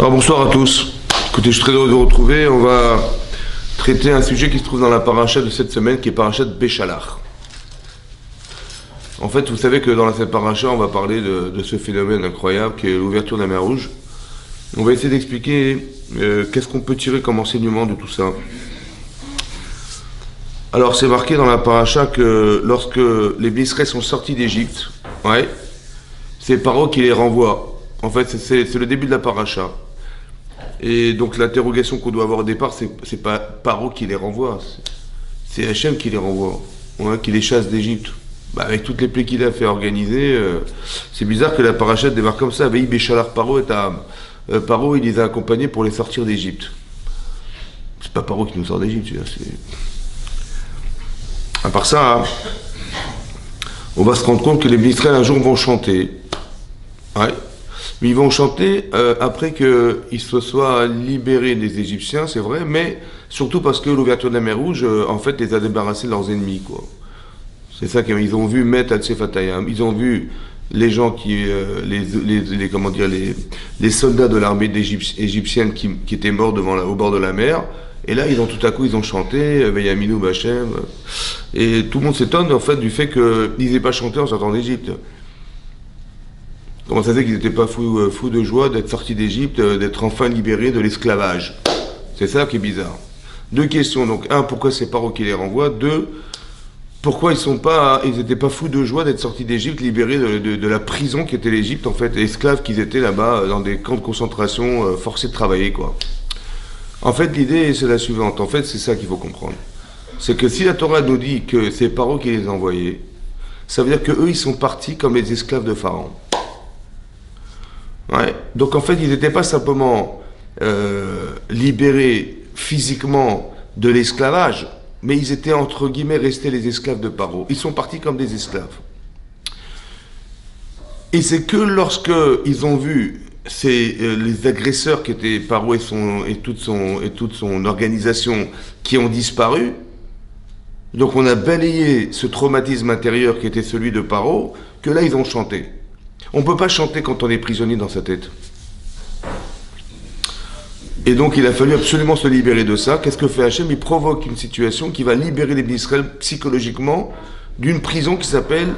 Alors bonsoir à tous. Écoutez, je suis très heureux de vous retrouver. On va traiter un sujet qui se trouve dans la paracha de cette semaine, qui est paracha de Béchalach. En fait, vous savez que dans cette paracha, on va parler de ce phénomène incroyable qui est l'ouverture de la mer Rouge. On va essayer d'expliquer qu'est-ce qu'on peut tirer comme enseignement de tout ça. Alors, c'est marqué dans la paracha que lorsque les Israéliens sont sortis d'Égypte, c'est Paro qui les renvoie. En fait, c'est le début de la paracha. Et donc, l'interrogation qu'on doit avoir au départ, c'est pas Paro qui les renvoie, c'est Hachem qui les renvoie, qui les chasse d'Égypte. Avec toutes les plaies qu'il a fait organiser, c'est bizarre que la paracha démarre comme ça. Vehi Béchalach Paro et Taham. Paro, il les a accompagnés pour les sortir d'Égypte. C'est pas Paro qui nous sort d'Égypte, à part ça, on va se rendre compte que les Israéliens un jour vont chanter. Mais ils vont chanter après qu'ils se soient libérés des Égyptiens, c'est vrai, mais surtout parce que l'ouverture de la mer Rouge, en fait, les a débarrassés de leurs ennemis, quoi. C'est ça qu'ils ont vu Met Al-Sefatayam. Ils ont vu les gens qui, les soldats de l'armée égyptienne qui étaient morts au bord de la mer. Et là, tout à coup, ils ont chanté Veyaminu Bachem. Et tout le monde s'étonne en fait du fait qu'ils n'aient pas chanté en sortant d'Égypte. Comment ça se fait qu'ils n'étaient pas fous de joie d'être sortis d'Égypte, d'être enfin libérés de l'esclavage? C'est ça qui est bizarre. Deux questions. Donc, un, pourquoi c'est Paro qui les renvoie? Deux, pourquoi ils n'étaient pas fous de joie d'être sortis d'Égypte, libérés de la prison qui était l'Égypte, en fait, esclaves qu'ils étaient là-bas, dans des camps de concentration, forcés de travailler, quoi. En fait, l'idée, c'est la suivante. En fait, c'est ça qu'il faut comprendre. C'est que si la Torah nous dit que c'est Paro qui les a envoyés, ça veut dire qu'eux, ils sont partis comme les esclaves de Pharaon. Donc, en fait, ils n'étaient pas simplement libérés physiquement de l'esclavage, mais ils étaient, entre guillemets, restés les esclaves de Paro. Ils sont partis comme des esclaves. Et c'est que lorsque ils ont vu les agresseurs qui étaient Paro et toute son organisation qui ont disparu, donc on a balayé ce traumatisme intérieur qui était celui de Paro, que là ils ont chanté. On ne peut pas chanter quand on est prisonnier dans sa tête. Et donc il a fallu absolument se libérer de ça. Qu'est-ce que fait Hachem? Il provoque une situation qui va libérer les Israël psychologiquement d'une prison qui s'appelle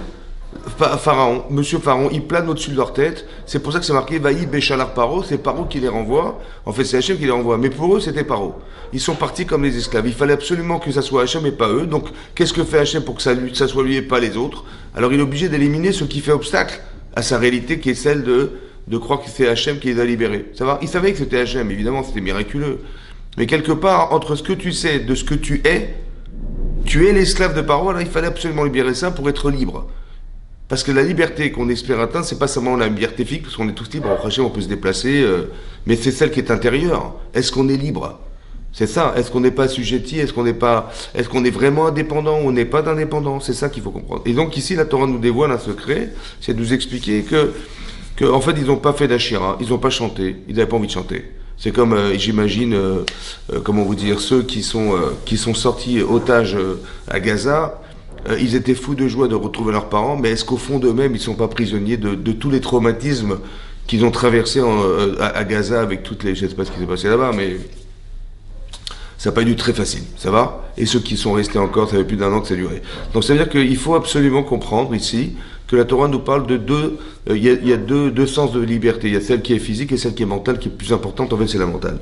Pharaon. Monsieur Pharaon, il plane au-dessus de leur tête. C'est pour ça que c'est marqué Vaï Béchalach Paro. C'est Paro qui les renvoie. En fait, c'est Hachem qui les renvoie. Mais pour eux, c'était Paro. Ils sont partis comme des esclaves. Il fallait absolument que ça soit Hachem et pas eux. Donc, qu'est-ce que fait Hachem pour que ça soit lui et pas les autres? Alors, il est obligé d'éliminer ce qui fait obstacle à sa réalité, qui est celle de croire que c'est Hachem qui les a libérés. Ça va? Il savait que c'était Hachem, évidemment, c'était miraculeux. Mais quelque part, entre ce que tu sais de ce que tu es l'esclave de Paro, alors il fallait absolument libérer ça pour être libre. Parce que la liberté qu'on espère atteindre, c'est pas seulement la liberté physique, parce qu'on est tous libres, on peut se déplacer, mais c'est celle qui est intérieure. Est-ce qu'on est libre? C'est ça. Est-ce qu'on n'est pas assujetti? Est-ce qu'on est vraiment indépendant ou on n'est pas d'indépendant? C'est ça qu'il faut comprendre. Et donc ici, la Torah nous dévoile un secret, c'est de nous expliquer que en fait, ils n'ont pas fait d'Ashira, ils n'ont pas chanté, ils n'avaient pas envie de chanter. C'est comme, j'imagine, comment vous dire, ceux qui sont sortis otages à Gaza. Ils étaient fous de joie de retrouver leurs parents, mais est-ce qu'au fond d'eux-mêmes, ils ne sont pas prisonniers de tous les traumatismes qu'ils ont traversés à Gaza avec toutes les... Je ne sais pas ce qui s'est passé là-bas, mais ça n'a pas été très facile, ça va? Et ceux qui sont restés encore, ça fait plus d'1 an que ça a duré. Donc ça veut dire qu'il faut absolument comprendre ici que la Torah nous parle de il y a deux sens de liberté. Il y a celle qui est physique et celle qui est mentale, qui est plus importante, en fait c'est la mentale.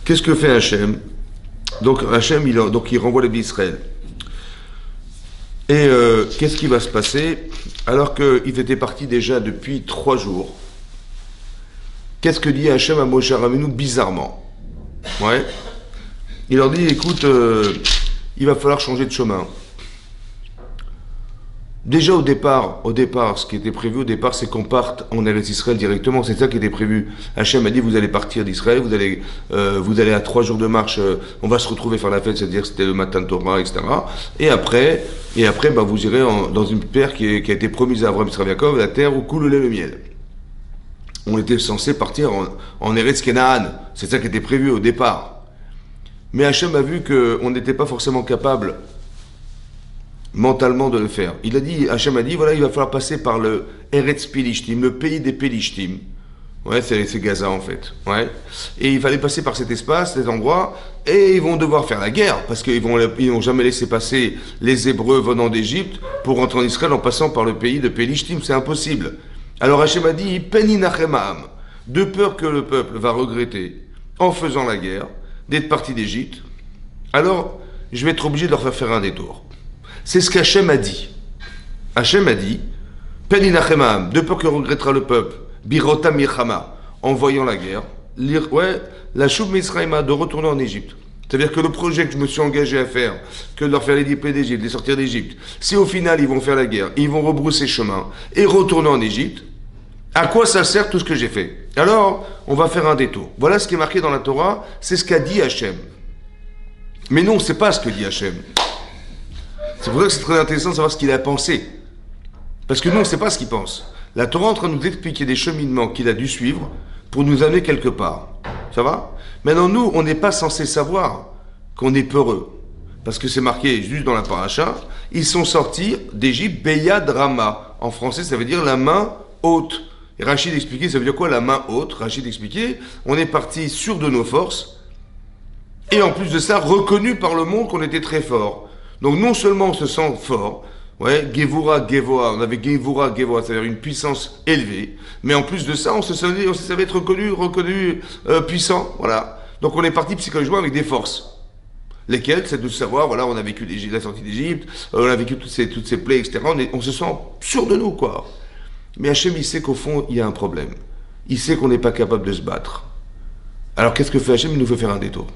Qu'est-ce que fait Hachem? Donc Hachem, il renvoie les Israël. Et qu'est-ce qui va se passer? Alors qu'ils étaient partis déjà depuis 3 jours, qu'est-ce que dit Hachem à Moshe Rabbeinu bizarrement? Il leur dit, écoute, il va falloir changer de chemin. Déjà au départ, ce qui était prévu au départ, c'est qu'on parte en Eretz Israël directement. C'est ça qui était prévu. Hachem a dit, vous allez partir d'Israël, vous allez à 3 jours de marche, on va se retrouver faire la fête, c'est-à-dire c'était le matin de Torah, etc. Et après, vous irez dans une terre qui a été promise à Abraham, Yitzhak, Yaakov, la terre où coule le lait et le miel. On était censé partir en Eretz Kenaan. C'est ça qui était prévu au départ. Mais Hachem a vu qu'on n'était pas forcément capable mentalement de le faire. Hachem a dit, voilà, il va falloir passer par le Eretz Pilishtim, le pays des Pilishtim. Ouais, c'est Gaza en fait. Ouais. Et il fallait passer par cet espace, cet endroit, et ils vont devoir faire la guerre, parce qu'ils n'ont jamais laissé passer les Hébreux venant d'Égypte pour rentrer en Israël en passant par le pays de Pélishtim, c'est impossible. Alors Hachem a dit, Peninachemam, de peur que le peuple va regretter, en faisant la guerre, d'être parti d'Égypte, alors je vais être obligé de leur faire un détour. C'est ce qu'Hachem a dit. Hachem a dit, Peninachemam, de peur que regrettera le peuple, Birotam Yechama, en voyant la guerre, la Choub Misraïma, de retourner en Égypte. C'est-à-dire que le projet que je me suis engagé à faire, que de leur faire les diplômes d'Égypte, les sortir d'Égypte, si au final ils vont faire la guerre, ils vont rebrousser chemin et retourner en Égypte, à quoi ça sert tout ce que j'ai fait? Alors, on va faire un détour. Voilà ce qui est marqué dans la Torah, c'est ce qu'a dit Hachem. Mais non, c'est pas ce que dit Hachem. C'est pour ça que c'est très intéressant de savoir ce qu'il a pensé. Parce que non, c'est pas ce qu'il pense. La Torah est en train de nous expliquer des cheminements qu'il a dû suivre pour nous amener quelque part. Ça va? Maintenant, nous, on n'est pas censé savoir qu'on est peureux. Parce que c'est marqué juste dans la paracha, ils sont sortis d'Égypte, Beyad Rama. En français, ça veut dire la main haute. Et Rachid expliquait, ça veut dire quoi la main haute? Rachid expliquait, on est parti sûr de nos forces, et en plus de ça, reconnu par le monde qu'on était très fort. Donc non seulement on se sent fort, ouais, Gevura, Gevoa, on avait Gevura, Gevoa, c'est-à-dire une puissance élevée, mais en plus de ça, on se savait être reconnu puissant, voilà. Donc on est parti psychologiquement avec des forces. Lesquelles, c'est de savoir, voilà, on a vécu la sortie d'Égypte, on a vécu toutes ces plaies, etc. On se sent sûr de nous, quoi. Mais Hachem, il sait qu'au fond, il y a un problème. Il sait qu'on n'est pas capable de se battre. Alors qu'est-ce que fait Hachem? Il nous fait faire un détour.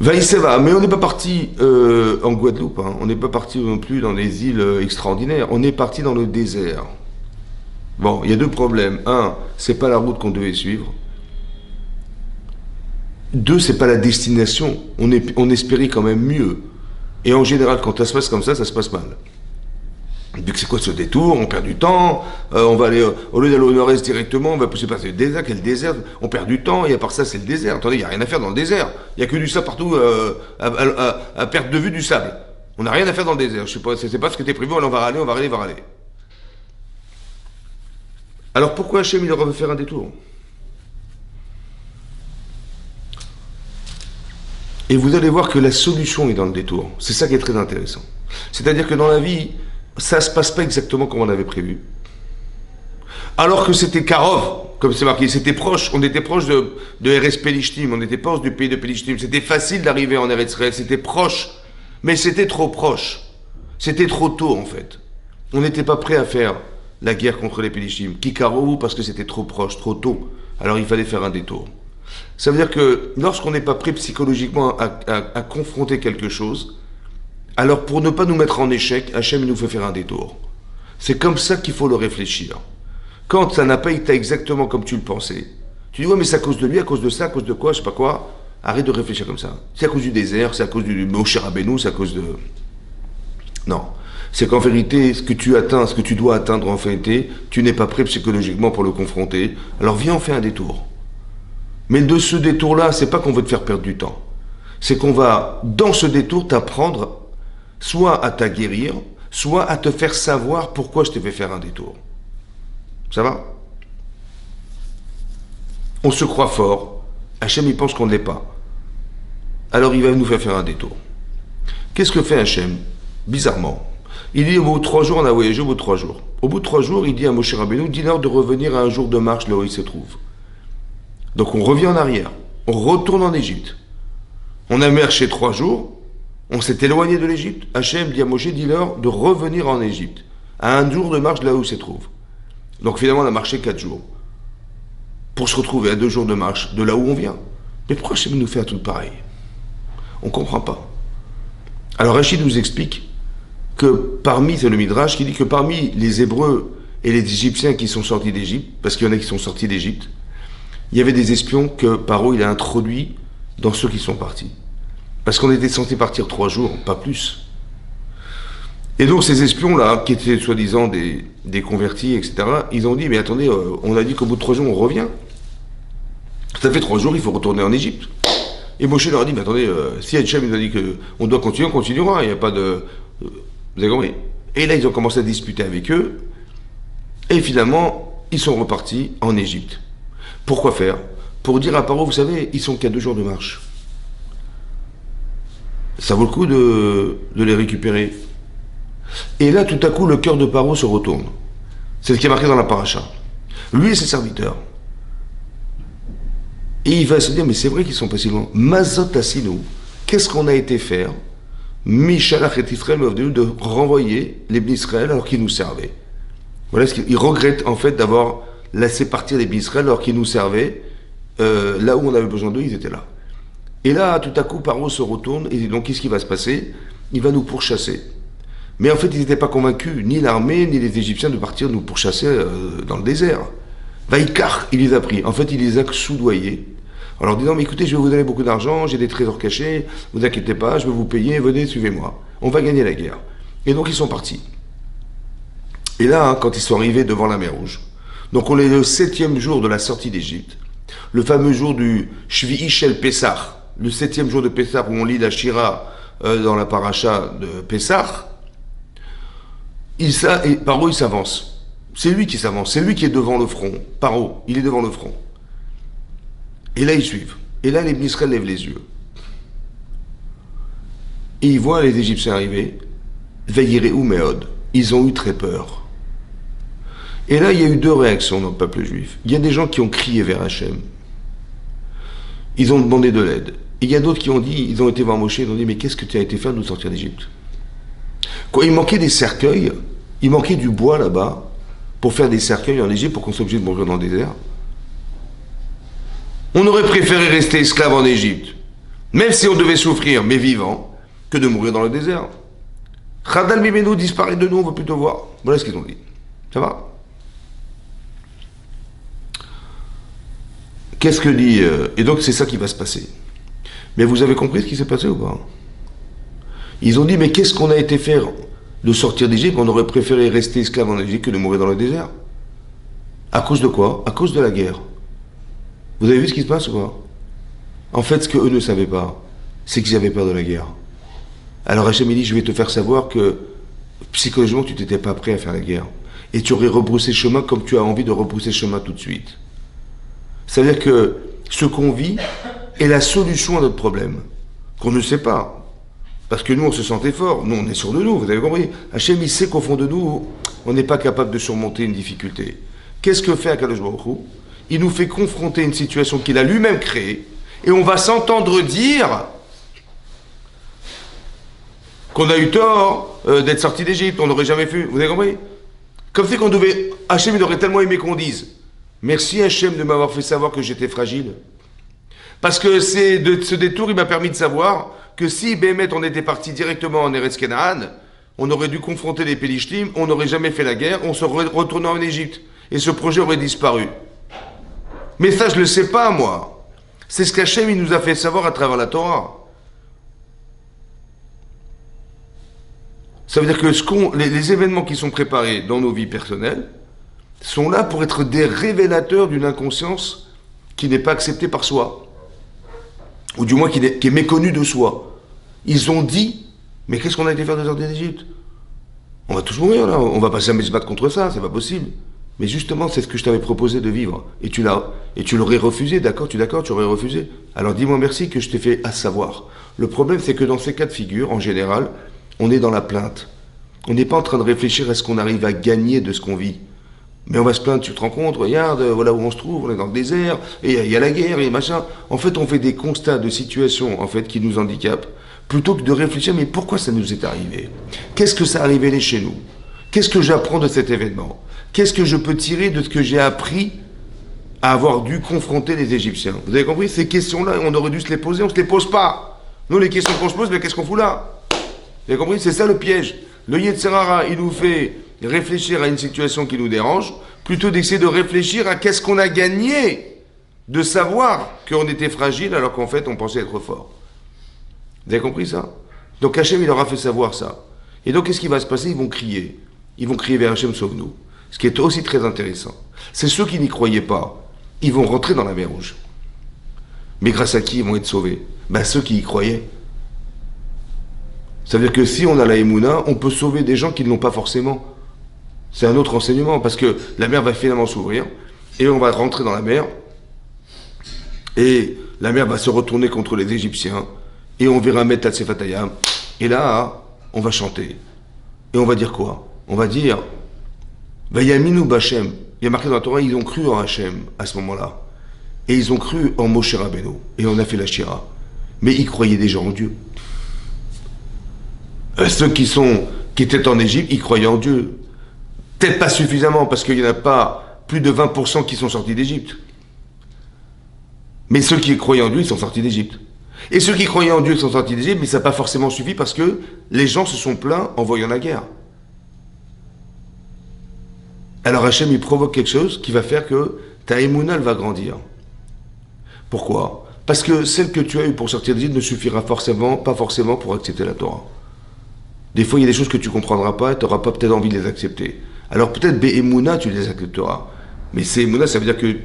Vaïseva, mais on n'est pas parti en Guadeloupe, hein. On n'est pas parti non plus dans des îles extraordinaires, on est parti dans le désert. Bon, il y a deux problèmes. Un, c'est pas la route qu'on devait suivre. Deux, c'est pas la destination. On espérait quand même mieux. Et en général, quand ça se passe comme ça se passe mal. Donc c'est quoi ce détour? On perd du temps, on va aller, au lieu d'aller au nord-est directement, on va pousser passer le désert. Quel désert? On perd du temps, et à part ça, c'est le désert. Attendez, il n'y a rien à faire dans le désert. Il n'y a que du sable partout, à perte de vue du sable. On n'a rien à faire dans le désert. Je sais pas, c'est pas ce que t'es prévu, on va râler. Alors pourquoi Hachem, il aurait faire un détour? Et vous allez voir que la solution est dans le détour. C'est ça qui est très intéressant. C'est-à-dire que dans la vie, ça ne se passe pas exactement comme on avait prévu. Alors que c'était Karov, comme c'est marqué, c'était proche, on était proche de RS Pélishtim, on était proche du pays de Pélishtim, c'était facile d'arriver en Eretz Israël, c'était proche, mais c'était trop proche, c'était trop tôt en fait. On n'était pas prêt à faire la guerre contre les Pélishtim, qui Karov, parce que c'était trop proche, trop tôt, alors il fallait faire un détour. Ça veut dire que lorsqu'on n'est pas prêt psychologiquement à confronter quelque chose, alors pour ne pas nous mettre en échec, Hachem nous fait faire un détour. C'est comme ça qu'il faut le réfléchir. Quand ça n'a pas été exactement comme tu le pensais, tu dis ouais mais c'est à cause de lui, à cause de ça, à cause de quoi, je sais pas quoi. Arrête de réfléchir comme ça. C'est à cause du désert, c'est à cause du Moshe Rabbeinu, c'est à cause de... Non. C'est qu'en vérité, ce que tu atteins, ce que tu dois atteindre en vérité, tu n'es pas prêt psychologiquement pour le confronter. Alors viens, on fait un détour. Mais de ce détour-là, c'est pas qu'on veut te faire perdre du temps. C'est qu'on va, dans ce détour, t'apprendre soit à t'aguerrir, soit à te faire savoir pourquoi je t'ai fait faire un détour. Ça va? On se croit fort, Hachem il pense qu'on ne l'est pas. Alors il va nous faire un détour. Qu'est-ce que fait Hachem? Bizarrement. Il dit au bout de 3 jours, on a voyagé au bout de 3 jours. Au bout de 3 jours, il dit à Moshe Rabbeinu, dis-leur de revenir à un jour de marche là où il se trouve. Donc on revient en arrière, on retourne en Égypte. On a marché 3 jours, on s'est éloigné de l'Égypte. Hachem dit à Moshe, dis-leur de revenir en Égypte, à un jour de marche de là où il se trouve. Donc finalement, on a marché 4 jours, pour se retrouver à 2 jours de marche de là où on vient. Mais pourquoi Hachem nous fait un truc pareil? On ne comprend pas. Alors Rachid nous explique que c'est le Midrash qui dit que parmi les Hébreux et les Égyptiens qui sont sortis d'Égypte, parce qu'il y en a qui sont sortis d'Égypte, il y avait des espions que Paro il a introduits dans ceux qui sont partis. Parce qu'on était censé partir 3 jours, pas plus. Et donc ces espions-là, qui étaient soi-disant des convertis, etc., ils ont dit, mais attendez, on a dit qu'au bout de 3 jours, on revient. Ça fait 3 jours, il faut retourner en Égypte. Et Moshe leur a dit, mais attendez, si Hachem nous a dit qu'on doit continuer, on continuera, il n'y a pas de... Vous avez compris? Et là, ils ont commencé à discuter avec eux, et finalement, ils sont repartis en Égypte. Pourquoi faire? Pour dire à Paro, vous savez, ils sont qu'à 2 jours de marche. Ça vaut le coup de les récupérer. Et là, tout à coup, le cœur de Paro se retourne. C'est ce qui est marqué dans la paracha. Lui et ses serviteurs. Et il va se dire, mais c'est vrai qu'ils sont pas si loin. Mazot Asinu, qu'est-ce qu'on a été faire? Mishalach et Israël m'a venu de renvoyer les Bnei Israël alors qu'ils nous servaient. Voilà ce qu'il regrette en fait d'avoir laissé partir les Bnei Israël alors qu'ils nous servaient. Là où on avait besoin d'eux, ils étaient là. Et là, tout à coup, Paro se retourne, et donc qu'est-ce qui va se passer? Il va nous pourchasser. Mais en fait, ils n'étaient pas convaincus, ni l'armée, ni les Égyptiens, de partir nous pourchasser dans le désert. Vaïkar, il les a pris. En fait, il les a soudoyés. En leur disant, mais écoutez, je vais vous donner beaucoup d'argent, j'ai des trésors cachés, vous inquiétez pas, je vais vous payer, venez, suivez-moi. On va gagner la guerre. Et donc, ils sont partis. Et là, quand ils sont arrivés devant la mer Rouge, donc on est le 7e jour de la sortie d'Égypte, le fameux jour du Shvi'i Shel Pessah, le 7e jour de Pessah où on lit la Shira dans la paracha de Pessah, Paro il s'avance. C'est lui qui s'avance, c'est lui qui est devant le front. Paro, il est devant le front. Et là ils suivent. Et là les Bnei Israël lèvent les yeux. Et ils voient les Égyptiens arriver. Veillireu meod. Ils ont eu très peur. Et là il y a eu 2 réactions dans le peuple juif. Il y a des gens qui ont crié vers Hachem. Ils ont demandé de l'aide. Et il y a d'autres qui ont dit, ils ont été voir Moshe, ils ont dit, mais qu'est-ce que tu as été faire de nous sortir d'Égypte? Quoi, il manquait des cercueils, il manquait du bois là-bas, pour faire des cercueils en Égypte, pour qu'on soit obligé de mourir dans le désert. On aurait préféré rester esclave en Égypte, même si on devait souffrir, mais vivant, que de mourir dans le désert. Khadal Bimeno disparaît de nous, on ne veut plus te voir. Voilà ce qu'ils ont dit. Ça va? Qu'est-ce que dit... Et donc c'est ça qui va se passer. Mais vous avez compris ce qui s'est passé ou pas? Ils ont dit, mais qu'est-ce qu'on a été faire de sortir d'Égypte? On aurait préféré rester esclave en Égypte que de mourir dans le désert. À cause de quoi? À cause de la guerre. Vous avez vu ce qui se passe ou pas? En fait, ce qu'eux ne savaient pas, c'est qu'ils avaient peur de la guerre. Alors Hachem dit, je vais te faire savoir que psychologiquement, tu n'étais pas prêt à faire la guerre. Et tu aurais rebroussé chemin comme tu as envie de rebrousser chemin tout de suite. C'est-à-dire que ce qu'on vit est la solution à notre problème, qu'on ne sait pas. Parce que nous, on se sentait fort. Nous, on est sûr de nous, vous avez compris. Hachem, il sait qu'au fond de nous, on n'est pas capable de surmonter une difficulté. Qu'est-ce que fait Akadosh Baruch Hu? Il nous fait confronter une situation qu'il a lui-même créée, et on va s'entendre dire qu'on a eu tort d'être sorti d'Égypte, on n'aurait jamais fait. Vous avez compris? Comme c'est qu'on devait... Hachem, il aurait tellement aimé qu'on dise merci Hachem de m'avoir fait savoir que j'étais fragile. Parce que ce détour, il m'a permis de savoir que si, Béhémet, on était parti directement en Eretz Canaan, on aurait dû confronter les Pélishtim, on n'aurait jamais fait la guerre, on serait retourné en Égypte. Et ce projet aurait disparu. Mais ça, je ne le sais pas, moi. C'est ce qu'Hachem, il nous a fait savoir à travers la Torah. Ça veut dire que les événements qui sont préparés dans nos vies personnelles sont là pour être des révélateurs d'une inconscience qui n'est pas acceptée par soi. Ou du moins qui est méconnue de soi. Ils ont dit, mais qu'est-ce qu'on a été faire de sortir d'Égypte? On va tous mourir là, on va pas jamais se battre contre ça, c'est pas possible. Mais justement, c'est ce que je t'avais proposé de vivre. Et tu l'aurais refusé, d'accord, tu aurais refusé. Alors dis-moi merci que je t'ai fait à savoir. Le problème, c'est que dans ces cas de figure, en général, on est dans la plainte. On n'est pas en train de réfléchir à ce qu'on arrive à gagner de ce qu'on vit. Mais on va se plaindre, tu te rends compte, regarde, voilà où on se trouve, on est dans le désert, et il y a la guerre, et machin. En fait, on fait des constats de situations, en fait, qui nous handicapent, plutôt que de réfléchir, mais pourquoi ça nous est arrivé? Qu'est-ce que ça a révélé chez nous? Qu'est-ce que j'apprends de cet événement? Qu'est-ce que je peux tirer de ce que j'ai appris à avoir dû confronter les Égyptiens? Vous avez compris? Ces questions-là, on aurait dû se les poser, on ne se les pose pas. Nous, les questions qu'on se pose, mais qu'est-ce qu'on fout là? Vous avez compris? C'est ça le piège. Le Yetzer Hara, il nous fait réfléchir à une situation qui nous dérange, plutôt d'essayer de réfléchir à qu'est-ce qu'on a gagné de savoir qu'on était fragile alors qu'en fait on pensait être fort. Vous avez compris ça? Donc Hachem, il leur a fait savoir ça. Et donc qu'est-ce qui va se passer? Ils vont crier. Ils vont crier vers Hachem, sauve-nous. Ce qui est aussi très intéressant. C'est ceux qui n'y croyaient pas. Ils vont rentrer dans la mer Rouge. Mais grâce à qui ils vont être sauvés? Ben ceux qui y croyaient. Ça veut dire que si on a la Emouna, on peut sauver des gens qui ne l'ont pas forcément. C'est un autre enseignement, parce que la mer va finalement s'ouvrir, et on va rentrer dans la mer, et la mer va se retourner contre les Égyptiens, et on verra Metat Sefatayam, et là, on va chanter. Et on va dire quoi? On va dire, Vayaminu Bachem. Il y a marqué dans la Torah, ils ont cru en Hachem à ce moment-là. Et ils ont cru en Moshe Rabbeinu. Et on a fait la Shira. Mais ils croyaient déjà en Dieu. Ceux qui étaient en Égypte, ils croyaient en Dieu. Peut-être pas suffisamment, parce qu'il n'y en a pas plus de 20% qui sont sortis d'Égypte. Mais ceux qui croyaient en Dieu, ils sont sortis d'Égypte. Et ceux qui croyaient en Dieu sont sortis d'Égypte, mais ça n'a pas forcément suffi parce que les gens se sont plaints en voyant la guerre. Alors Hachem, il provoque quelque chose qui va faire que ta émouna, elle va grandir. Pourquoi? Parce que celle que tu as eue pour sortir d'Égypte ne suffira pas forcément pour accepter la Torah. Des fois, il y a des choses que tu ne comprendras pas et tu n'auras pas peut-être envie de les accepter. Alors peut-être Béhémouna, tu les accepteras. Mais c'est Émouna, ça veut dire que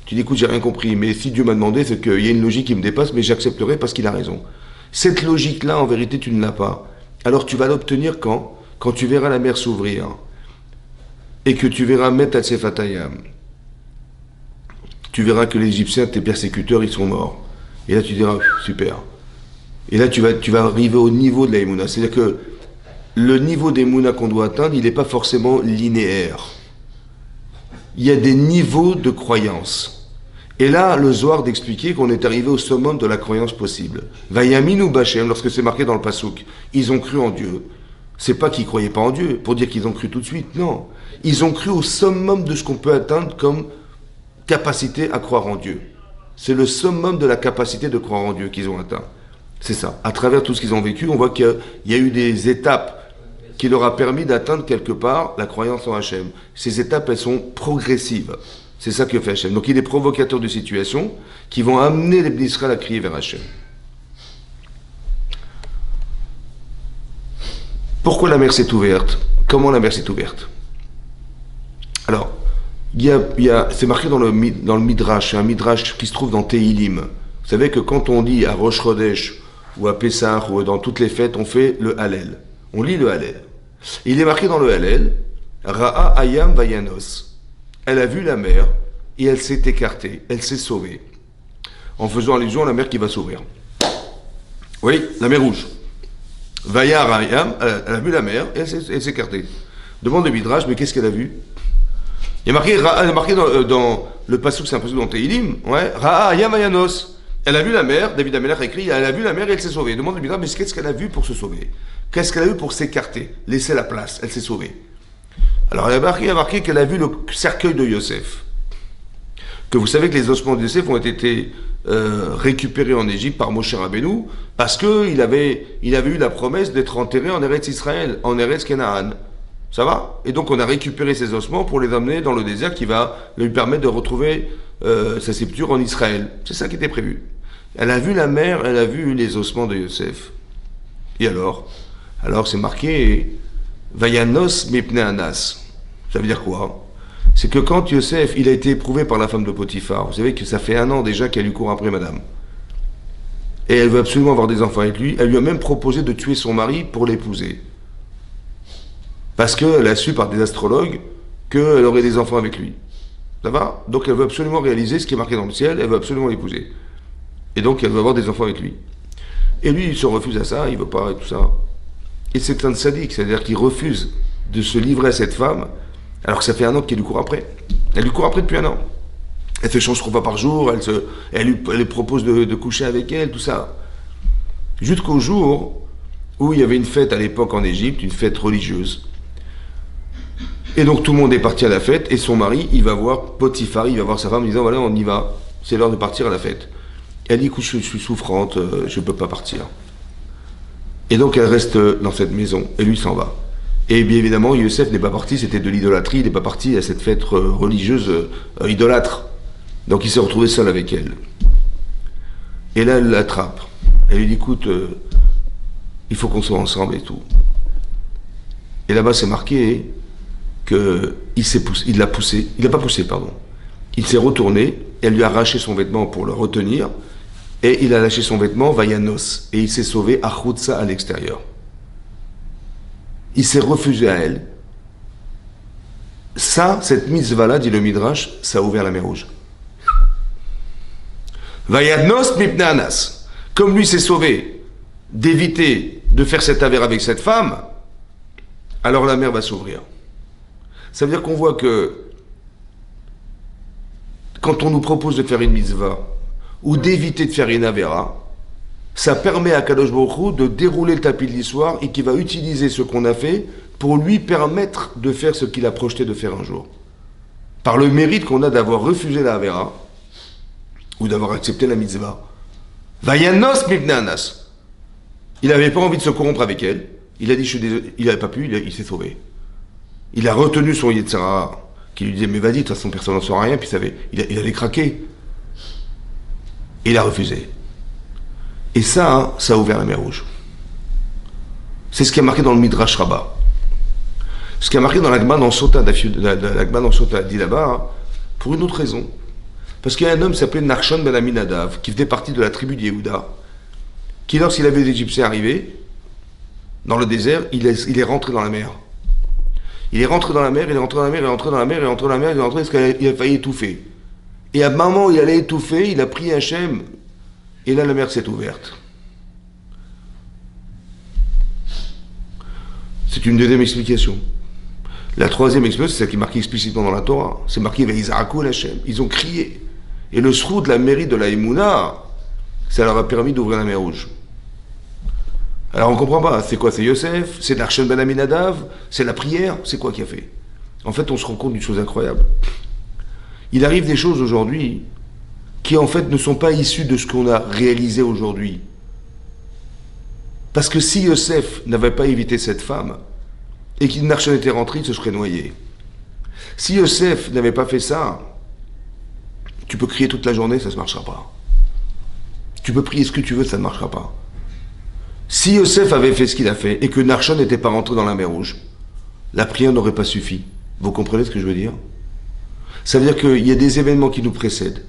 tu dis, écoute, j'ai rien compris. Mais si Dieu m'a demandé, c'est qu'il y a une logique qui me dépasse, mais j'accepterai parce qu'il a raison. Cette logique-là, en vérité, tu ne l'as pas. Alors tu vas l'obtenir quand? Quand tu verras la mer s'ouvrir. Et que tu verras Metat Sefatayam. Tu verras que les Égyptiens, tes persécuteurs, ils sont morts. Et là, tu diras, super. Et là, tu vas arriver au niveau de la Emouna. C'est-à-dire que le niveau d'Emouna qu'on doit atteindre, il n'est pas forcément linéaire. Il y a des niveaux de croyance. Et là, le Zohar d'expliquer qu'on est arrivé au summum de la croyance possible. Vayaminu Bachem, lorsque c'est marqué dans le Passouk, ils ont cru en Dieu. C'est pas qu'ils croyaient pas en Dieu, pour dire qu'ils ont cru tout de suite, non. Ils ont cru au summum de ce qu'on peut atteindre comme capacité à croire en Dieu. C'est le summum de la capacité de croire en Dieu qu'ils ont atteint. C'est ça. À travers tout ce qu'ils ont vécu, on voit qu'il y a eu des étapes qui leur a permis d'atteindre quelque part la croyance en Hachem. Ces étapes, elles sont progressives. C'est ça que fait Hachem. Donc il est provocateur de situations qui vont amener les Israël à crier vers Hachem. Pourquoi la mer s'est ouverte? Comment la mer s'est ouverte? Alors, c'est marqué dans le Midrash, c'est un Midrash qui se trouve dans Tehilim. Vous savez que quand on dit à Rosh Chodesh, ou à Pessah, ou dans toutes les fêtes, on fait le Hallel. On lit le Hallel. Il est marqué dans le Hallel, Ra'a Ayam Vayanos. Elle a vu la mer, et elle s'est écartée, elle s'est sauvée. En faisant allusion à la mer qui va s'ouvrir. Oui, la mer rouge. Vayar Ayam, elle a vu la mer, et elle s'est écartée. Demande de Midrash, mais qu'est-ce qu'elle a vu? Il y a marqué dans le passouk, c'est un passouk dans Tehilim, ouais, Ra'a Ayam Vayanos. Elle a vu la mer, David Amelach a écrit, elle a vu la mer et elle s'est sauvée. Demande de Midrash, mais qu'est-ce qu'elle a vu pour se sauver? Qu'est-ce qu'elle a vu pour s'écarter? Laisser la place, elle s'est sauvée. Alors il a marqué qu'elle a vu le cercueil de Yosef. Que vous savez que les ossements de Yosef ont été récupérés en Égypte par Moshe Rabbeinu, parce qu'il avait eu la promesse d'être enterré en Eretz Israël, en Eretz Canaan. Ça va? Et donc on a récupéré ces ossements pour les amener dans le désert qui va lui permettre de retrouver sa sépulture en Israël. C'est ça qui était prévu. Elle a vu la mer, elle a vu les ossements de Yosef. Et alors c'est marqué Vayanos Mepne Anas. Ça veut dire quoi? C'est que quand Yosef, il a été éprouvé par la femme de Potiphar, vous savez que ça fait 1 an déjà qu'elle lui court après madame. Et elle veut absolument avoir des enfants avec lui. Elle lui a même proposé de tuer son mari pour l'épouser. Parce qu'elle a su par des astrologues qu'elle aurait des enfants avec lui. Ça va? Donc elle veut absolument réaliser ce qui est marqué dans le ciel, elle veut absolument l'épouser. Et donc elle veut avoir des enfants avec lui. Et lui, il se refuse à ça, il veut pas, et tout ça. Et c'est un sadique, c'est-à-dire qu'il refuse de se livrer à cette femme, alors que ça fait 1 an qu'elle lui court après. Elle lui court après depuis 1 an. Elle fait change 3 fois par jour, elle lui propose de coucher avec elle, tout ça. Jusqu'au jour où il y avait une fête à l'époque en Égypte, une fête religieuse. Et donc tout le monde est parti à la fête, et son mari, il va voir Potiphar, il va voir sa femme, en disant, voilà, on y va, c'est l'heure de partir à la fête. Elle dit, écoute, je suis souffrante, je ne peux pas partir. Et donc elle reste dans cette maison, et lui s'en va. Et bien évidemment, Yosef n'est pas parti, c'était de l'idolâtrie, il n'est pas parti à cette fête religieuse idolâtre. Donc il s'est retrouvé seul avec elle. Et là, elle l'attrape. Elle lui dit, écoute, il faut qu'on soit ensemble et tout. Et là-bas, c'est marqué qu'il l'a poussé, il n'a pas poussé, pardon. Il s'est retourné, elle lui a arraché son vêtement pour le retenir, et il a lâché son vêtement, Vayanos, et il s'est sauvé à Khoutsa à l'extérieur. Il s'est refusé à elle. Ça, cette mitzvah-là, dit le Midrash, ça a ouvert la mer Rouge. Vayadnos mipne anas. Comme lui s'est sauvé d'éviter de faire cette affaire avec cette femme, alors la mer va s'ouvrir. Ça veut dire qu'on voit que quand on nous propose de faire une mitzvah ou d'éviter de faire une avera, ça permet à Kadosh Baruch Hu de dérouler le tapis de l'histoire et qui va utiliser ce qu'on a fait pour lui permettre de faire ce qu'il a projeté de faire un jour. Par le mérite qu'on a d'avoir refusé la avera ou d'avoir accepté la mitzvah. Vayanos mibne anas. Il n'avait pas envie de se corrompre avec elle. Il a dit, je suis désolé. Il n'avait pas pu, il s'est sauvé. Il a retenu son Yetzirah qui lui disait, mais vas-y, de toute façon, personne n'en saura rien. Puis il allait craquer. Et il a refusé. Et ça, ça a ouvert la mer Rouge. C'est ce qui a marqué dans le Midrash Rabbah. Ce qui a marqué dans l'Agma dans Sota, l'Agma dans Sota dit là-bas, pour une autre raison. Parce qu'il y a un homme qui s'appelait Nachshon ben Aminadav, qui faisait partie de la tribu de Yehuda, qui, lorsqu'il avait les Égyptiens arrivés, dans le désert, il est rentré dans la mer. Il est rentré dans la mer, il est rentré dans la mer, il est rentré dans la mer, il est rentré dans la mer, il est rentré parce qu'il a failli étouffer. Et à un moment où il allait étouffer, il a pris Hachem, et là la mer s'est ouverte. C'est une deuxième explication. La troisième explication, c'est celle qui est marquée explicitement dans la Torah. C'est marqué Veizarakou Hachem. Ils ont crié. Et le sroud, la mérite de la Emouna, ça leur a permis d'ouvrir la mer Rouge. Alors on ne comprend pas. C'est quoi? C'est Yosef? C'est Nachshon ben Aminadav? C'est la prière? C'est quoi qui a fait? En fait, on se rend compte d'une chose incroyable. Il arrive des choses aujourd'hui qui en fait ne sont pas issues de ce qu'on a réalisé aujourd'hui. Parce que si Yosef n'avait pas évité cette femme, et qu'il Nachshon était rentré, il se serait noyé. Si Yosef n'avait pas fait ça, tu peux crier toute la journée, ça ne marchera pas. Tu peux prier ce que tu veux, ça ne marchera pas. Si Yosef avait fait ce qu'il a fait, et que Nachshon n'était pas rentré dans la mer Rouge, la prière n'aurait pas suffi. Vous comprenez ce que je veux dire? Ça veut dire qu'il y a des événements qui nous précèdent,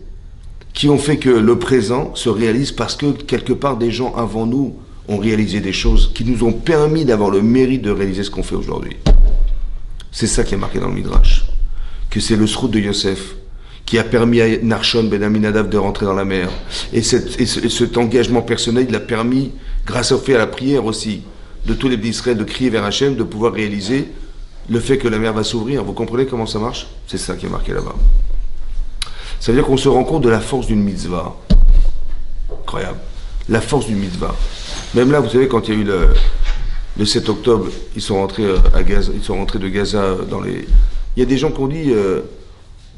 qui ont fait que le présent se réalise parce que quelque part des gens avant nous ont réalisé des choses qui nous ont permis d'avoir le mérite de réaliser ce qu'on fait aujourd'hui. C'est ça qui est marqué dans le Midrash. Que c'est le sroud de Yosef qui a permis à Nachshon ben Aminadav de rentrer dans la mer. Et cet engagement personnel, il a permis, grâce au fait à la prière aussi, de tous les d'Israël de crier vers Hachem, de pouvoir réaliser le fait que la mer va s'ouvrir. Vous comprenez comment ça marche? C'est ça qui est marqué là-bas. Ça veut dire qu'on se rend compte de la force d'une mitzvah. Incroyable. La force d'une mitzvah. Même là, vous savez, quand il y a eu le 7 octobre, ils sont rentrés à Gaza, ils sont rentrés de Gaza dans les... Il y a des gens qui ont dit,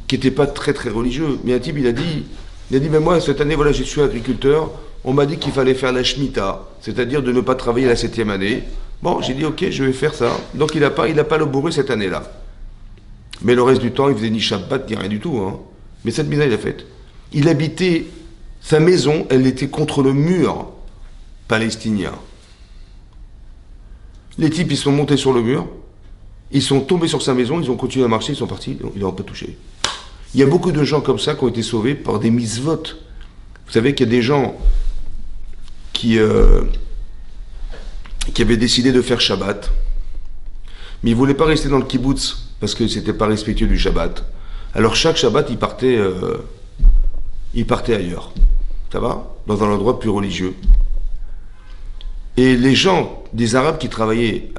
qui n'étaient pas très très religieux, mais un type, il a dit, mais moi, cette année, voilà, je suis agriculteur, on m'a dit qu'il fallait faire la Shemitah, c'est-à-dire de ne pas travailler la 7e année. Bon, j'ai dit, ok, je vais faire ça. Donc il n'a pas le bourré cette année-là. Mais le reste du temps, il faisait ni Shabbat, ni rien du tout. Hein. Mais cette mise il a faite. Il habitait, sa maison, elle était contre le mur palestinien. Les types, ils sont montés sur le mur, ils sont tombés sur sa maison, ils ont continué à marcher, ils sont partis, ils n'ont pas touché. Il y a beaucoup de gens comme ça qui ont été sauvés par des mitzvot. Vous savez qu'il y a des gens qui avaient décidé de faire Shabbat, mais ils ne voulaient pas rester dans le kibbutz parce que c'était pas respectueux du Shabbat. Alors chaque Shabbat, ils partaient ailleurs. Ça va? Dans un endroit plus religieux. Et les gens, des Arabes qui travaillaient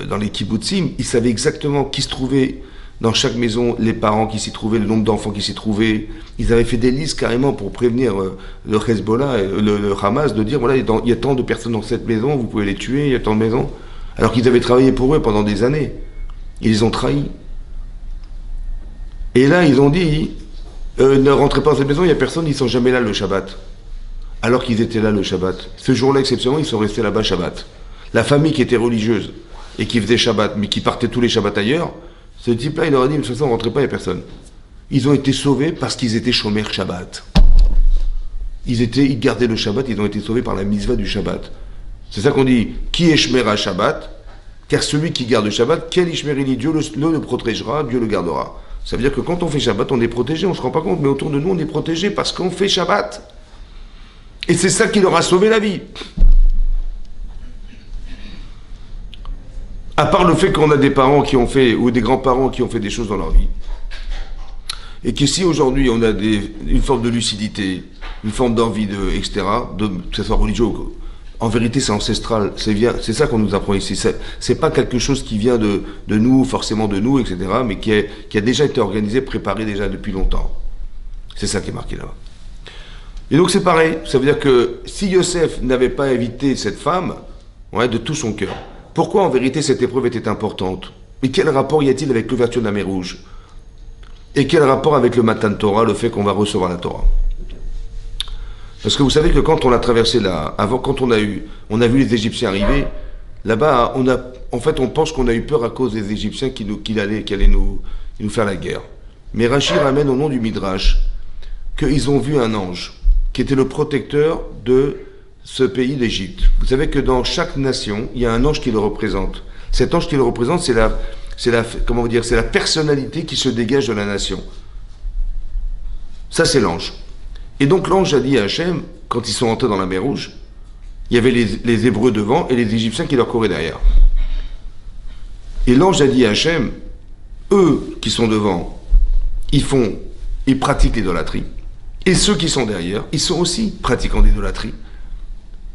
dans les kibbutzim, ils savaient exactement qui se trouvait dans chaque maison, les parents qui s'y trouvaient, le nombre d'enfants qui s'y trouvaient. Ils avaient fait des listes carrément pour prévenir le Hezbollah, le Hamas, de dire, voilà, il y a tant de personnes dans cette maison, vous pouvez les tuer, il y a tant de maisons. Alors qu'ils avaient travaillé pour eux pendant des années. Ils les ont trahis. Et là, ils ont dit, ne rentrez pas dans cette maison, il n'y a personne, ils ne sont jamais là le Shabbat. Alors qu'ils étaient là le Shabbat. Ce jour-là, exceptionnellement, ils sont restés là-bas Shabbat. La famille qui était religieuse et qui faisait Shabbat, mais qui partait tous les Shabbats ailleurs, ce type-là, il leur a dit, de toute façon, ne rentrez pas, il n'y a personne. Ils ont été sauvés parce qu'ils étaient Shomer Shabbat. Ils gardaient le Shabbat, ils ont été sauvés par la mitzvah du Shabbat. C'est ça qu'on dit, qui est Shmera Shabbat? Car celui qui garde le Shabbat, quel Ishmerini, Dieu le protégera, Dieu le gardera. Ça veut dire que quand on fait Shabbat, on est protégé, on ne se rend pas compte, mais autour de nous, on est protégé parce qu'on fait Shabbat. Et c'est ça qui leur a sauvé la vie. À part le fait qu'on a des parents qui ont fait, ou des grands-parents qui ont fait des choses dans leur vie, et que si aujourd'hui on a une forme de lucidité, une forme d'envie, etc., que ce soit religieux, en vérité c'est ancestral, c'est ça qu'on nous apprend ici. C'est pas quelque chose qui vient de nous, forcément de nous, etc., mais qui a déjà été organisé, préparé déjà depuis longtemps. C'est ça qui est marqué là-bas. Et donc c'est pareil, ça veut dire que si Yosef n'avait pas évité cette femme, ouais, de tout son cœur, pourquoi en vérité cette épreuve était importante? Et quel rapport y a-t-il avec l'ouverture de la mer Rouge? Et quel rapport avec le Matan Torah, le fait qu'on va recevoir la Torah? Parce que vous savez que quand on a traversé là, avant, quand on a vu les Égyptiens arriver, là-bas, on pense qu'on a eu peur à cause des Égyptiens qui allaient nous faire la guerre. Mais Rachi ramène au nom du Midrash qu'ils ont vu un ange qui était le protecteur de ce pays d'Égypte. Vous savez que dans chaque nation, il y a un ange qui le représente. Cet ange qui le représente, c'est la personnalité qui se dégage de la nation. Ça, c'est l'ange. Et donc l'ange a dit à Hachem, quand ils sont entrés dans la mer Rouge, il y avait les Hébreux devant et les Égyptiens qui leur couraient derrière. Et l'ange a dit à Hachem, eux qui sont devant, ils pratiquent l'idolâtrie. Et ceux qui sont derrière, ils sont aussi pratiquants d'idolâtrie.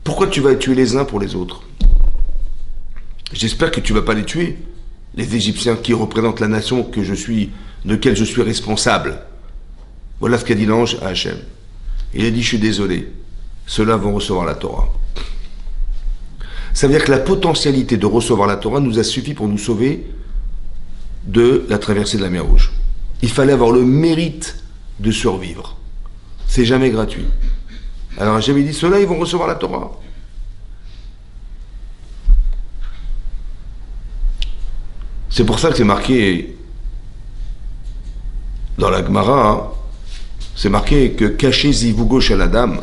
Pourquoi tu vas tuer les uns pour les autres? J'espère que tu ne vas pas les tuer, les Égyptiens qui représentent la nation de laquelle je suis responsable. Voilà ce qu'a dit l'ange à Hachem. Il a dit, je suis désolé, ceux-là vont recevoir la Torah. Ça veut dire que la potentialité de recevoir la Torah nous a suffi pour nous sauver de la traversée de la mer Rouge. Il fallait avoir le mérite de survivre. C'est jamais gratuit. Alors Hachem dit, ceux-là, ils vont recevoir la Torah. C'est pour ça que c'est marqué dans la Gemara, c'est marqué que caché zivugo shel adam,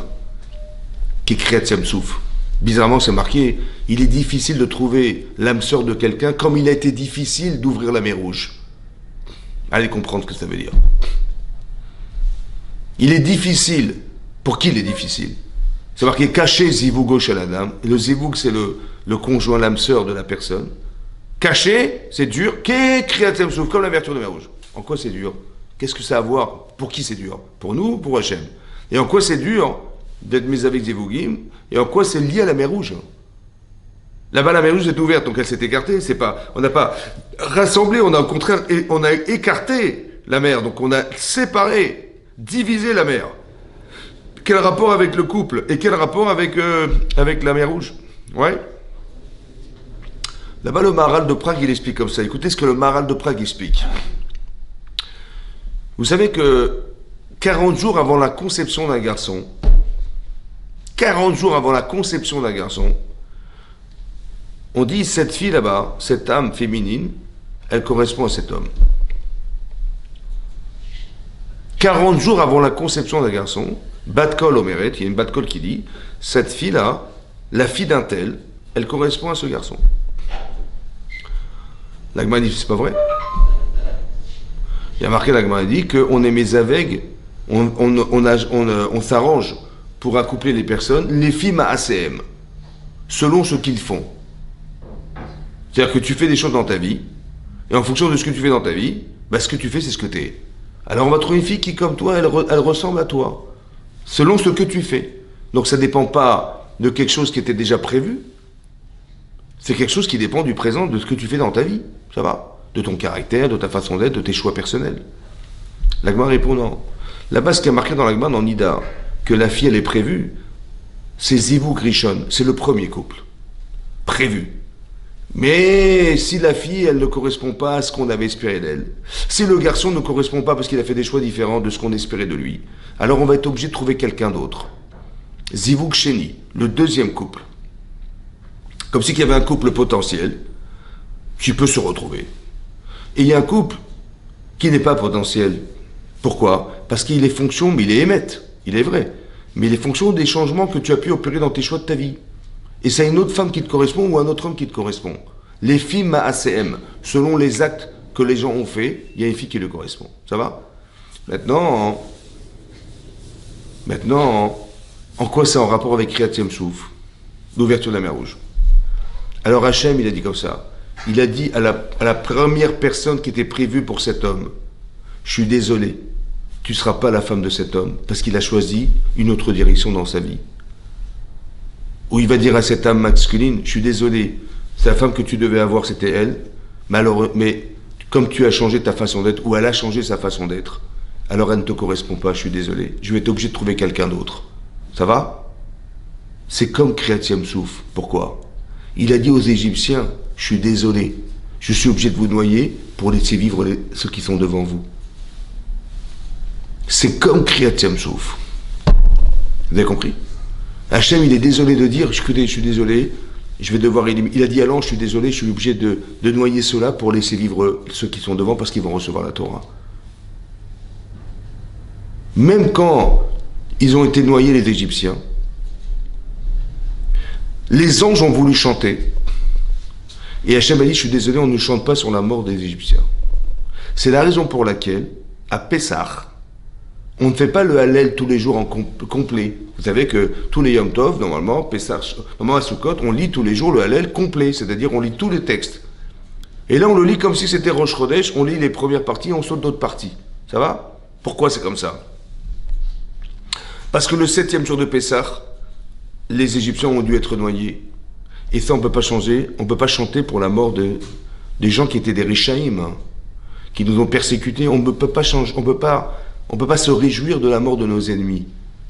qui crée Souf. Bizarrement, c'est marqué, il est difficile de trouver l'âme sœur de quelqu'un comme il a été difficile d'ouvrir la mer Rouge. Allez comprendre ce que ça veut dire. Il est difficile. Pour qui il est difficile? C'est marqué caché zivugo shel adam. Le zivug, c'est le conjoint, l'âme sœur de la personne. Caché, c'est dur. Qu'est Kriyat Souf, comme l'ouverture de la mer Rouge. En quoi c'est dur? Qu'est-ce que ça a à voir? Pour qui c'est dur? Pour nous ou pour Hachem? Et en quoi c'est dur d'être mis avec Zivugim? Et en quoi c'est lié à la mer Rouge? Là-bas, la mer Rouge est ouverte, donc elle s'est écartée. On n'a pas rassemblé, on a au contraire, on a écarté la mer. Donc on a séparé, divisé la mer. Quel rapport avec le couple? Et quel rapport avec la mer Rouge? Ouais. Là-bas, le Maharal de Prague, il explique comme ça. Écoutez ce que le Maharal de Prague explique. Vous savez que 40 jours avant la conception d'un garçon, 40 jours avant la conception d'un garçon, on dit cette fille là-bas, cette âme féminine, elle correspond à cet homme. 40 jours avant la conception d'un garçon, Bat-Kol Omeret, il y a une Bat-Kol qui dit, cette fille-là, la fille d'un tel, elle correspond à ce garçon. L'Agma dit, c'est pas vrai. Il y a marqué, l'Agma dit qu'on est mézaveg, on s'arrange pour accoupler les personnes, les filles ACM, selon ce qu'ils font. C'est-à-dire que tu fais des choses dans ta vie, et en fonction de ce que tu fais dans ta vie, bah, ce que tu fais, c'est ce que tu es. Alors on va trouver une fille qui, comme toi, elle ressemble à toi, selon ce que tu fais. Donc ça ne dépend pas de quelque chose qui était déjà prévu, c'est quelque chose qui dépend du présent, de ce que tu fais dans ta vie. Ça va? De ton caractère, de ta façon d'être, de tes choix personnels. L'Agma répond non. Là-bas, ce qui est marqué dans l'Agma, dans Nida, que la fille, elle est prévue, c'est Zivug Rishon, c'est le premier couple. Prévu. Mais si la fille, elle ne correspond pas à ce qu'on avait espéré d'elle, si le garçon ne correspond pas parce qu'il a fait des choix différents de ce qu'on espérait de lui, alors on va être obligé de trouver quelqu'un d'autre. Zivug Sheni, le deuxième couple. Comme si il y avait un couple potentiel qui peut se retrouver. Et il y a un couple qui n'est pas potentiel. Pourquoi? Parce qu'il est fonction, mais il est émette, il est vrai. Mais il est fonction des changements que tu as pu opérer dans tes choix de ta vie. Et c'est une autre femme qui te correspond ou un autre homme qui te correspond. Les filles ACM, selon les actes que les gens ont faits, il y a une fille qui le correspond. Ça va? Maintenant, en quoi c'est en rapport avec Kriyat Souf, l'ouverture de la mer Rouge? Alors Hachem, il a dit comme ça. Il a dit à la première personne qui était prévue pour cet homme, je suis désolé, tu ne seras pas la femme de cet homme, parce qu'il a choisi une autre direction dans sa vie. Ou il va dire à cette âme masculine, je suis désolé, c'est la femme que tu devais avoir, c'était elle, mais comme tu as changé ta façon d'être, ou elle a changé sa façon d'être, alors elle ne te correspond pas, je suis désolé, je vais être obligé de trouver quelqu'un d'autre. Ça va? C'est comme Kriyat Yam Souf. Pourquoi? Il a dit aux Égyptiens, je suis désolé, je suis obligé de vous noyer pour laisser vivre ceux qui sont devant vous. C'est comme Kriyat Yam Souf. Vous avez compris? Hachem, il est désolé de dire, je suis désolé, je vais devoir éliminer. Il a dit à l'ange, je suis désolé, je suis obligé de noyer ceux-là pour laisser vivre ceux qui sont devant parce qu'ils vont recevoir la Torah. Même quand ils ont été noyés, les Égyptiens, les anges ont voulu chanter. Et Hachem a dit, je suis désolé, on ne chante pas sur la mort des Égyptiens. C'est la raison pour laquelle, à Pessah, on ne fait pas le Hallel tous les jours en complet. Vous savez que tous les Yom Tov, normalement, Pessah, normalement à Sukkot, on lit tous les jours le Hallel complet, c'est-à-dire on lit tous les textes. Et là, on le lit comme si c'était Rosh Chodesh, on lit les premières parties, on saute d'autres parties. Ça va? Pourquoi c'est comme ça? Parce que le 7e jour de Pessah, les Égyptiens ont dû être noyés. Et ça, on ne peut pas changer, on ne peut pas chanter pour la mort des gens qui étaient des Rishaïm, hein, qui nous ont persécutés. On ne peut pas changer, on peut pas se réjouir de la mort de nos ennemis.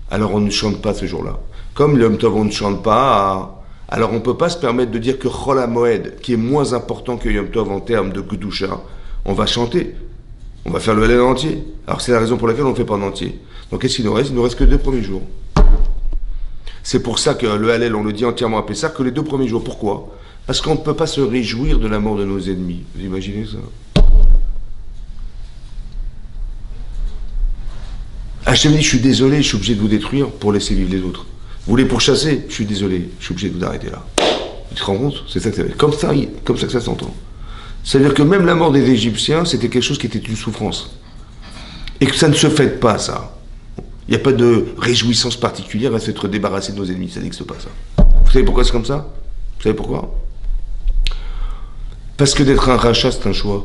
Alors on ne chante pas ce jour-là. Comme le Yom Tov, on ne chante pas, alors on ne peut pas se permettre de dire que Chol HaMoed, qui est moins important que Yom Tov en termes de Kedusha, on va chanter. On va faire le Hallel en entier. Alors c'est la raison pour laquelle on ne fait pas en entier. Donc qu'est-ce qu'il nous reste? Il nous reste que les 2 premiers jours. C'est pour ça que le Hallel, on le dit entièrement à Pessah, que les 2 premiers jours. Pourquoi? Parce qu'on ne peut pas se réjouir de la mort de nos ennemis. Vous imaginez ça? Hachem dit, je suis désolé, je suis obligé de vous détruire pour laisser vivre les autres. Vous voulez pourchasser? Je suis désolé, je suis obligé de vous arrêter là. Tu te rends compte? C'est ça que ça veut dire. Comme ça que ça s'entend. C'est-à-dire que même la mort des Égyptiens, c'était quelque chose qui était une souffrance. Et que ça ne se fait pas, ça. Il n'y a pas de réjouissance particulière à s'être débarrassé de nos ennemis. Ça n'existe pas, ça. Vous savez pourquoi c'est comme ça? Vous savez pourquoi? Parce que d'être un rachat, c'est un choix.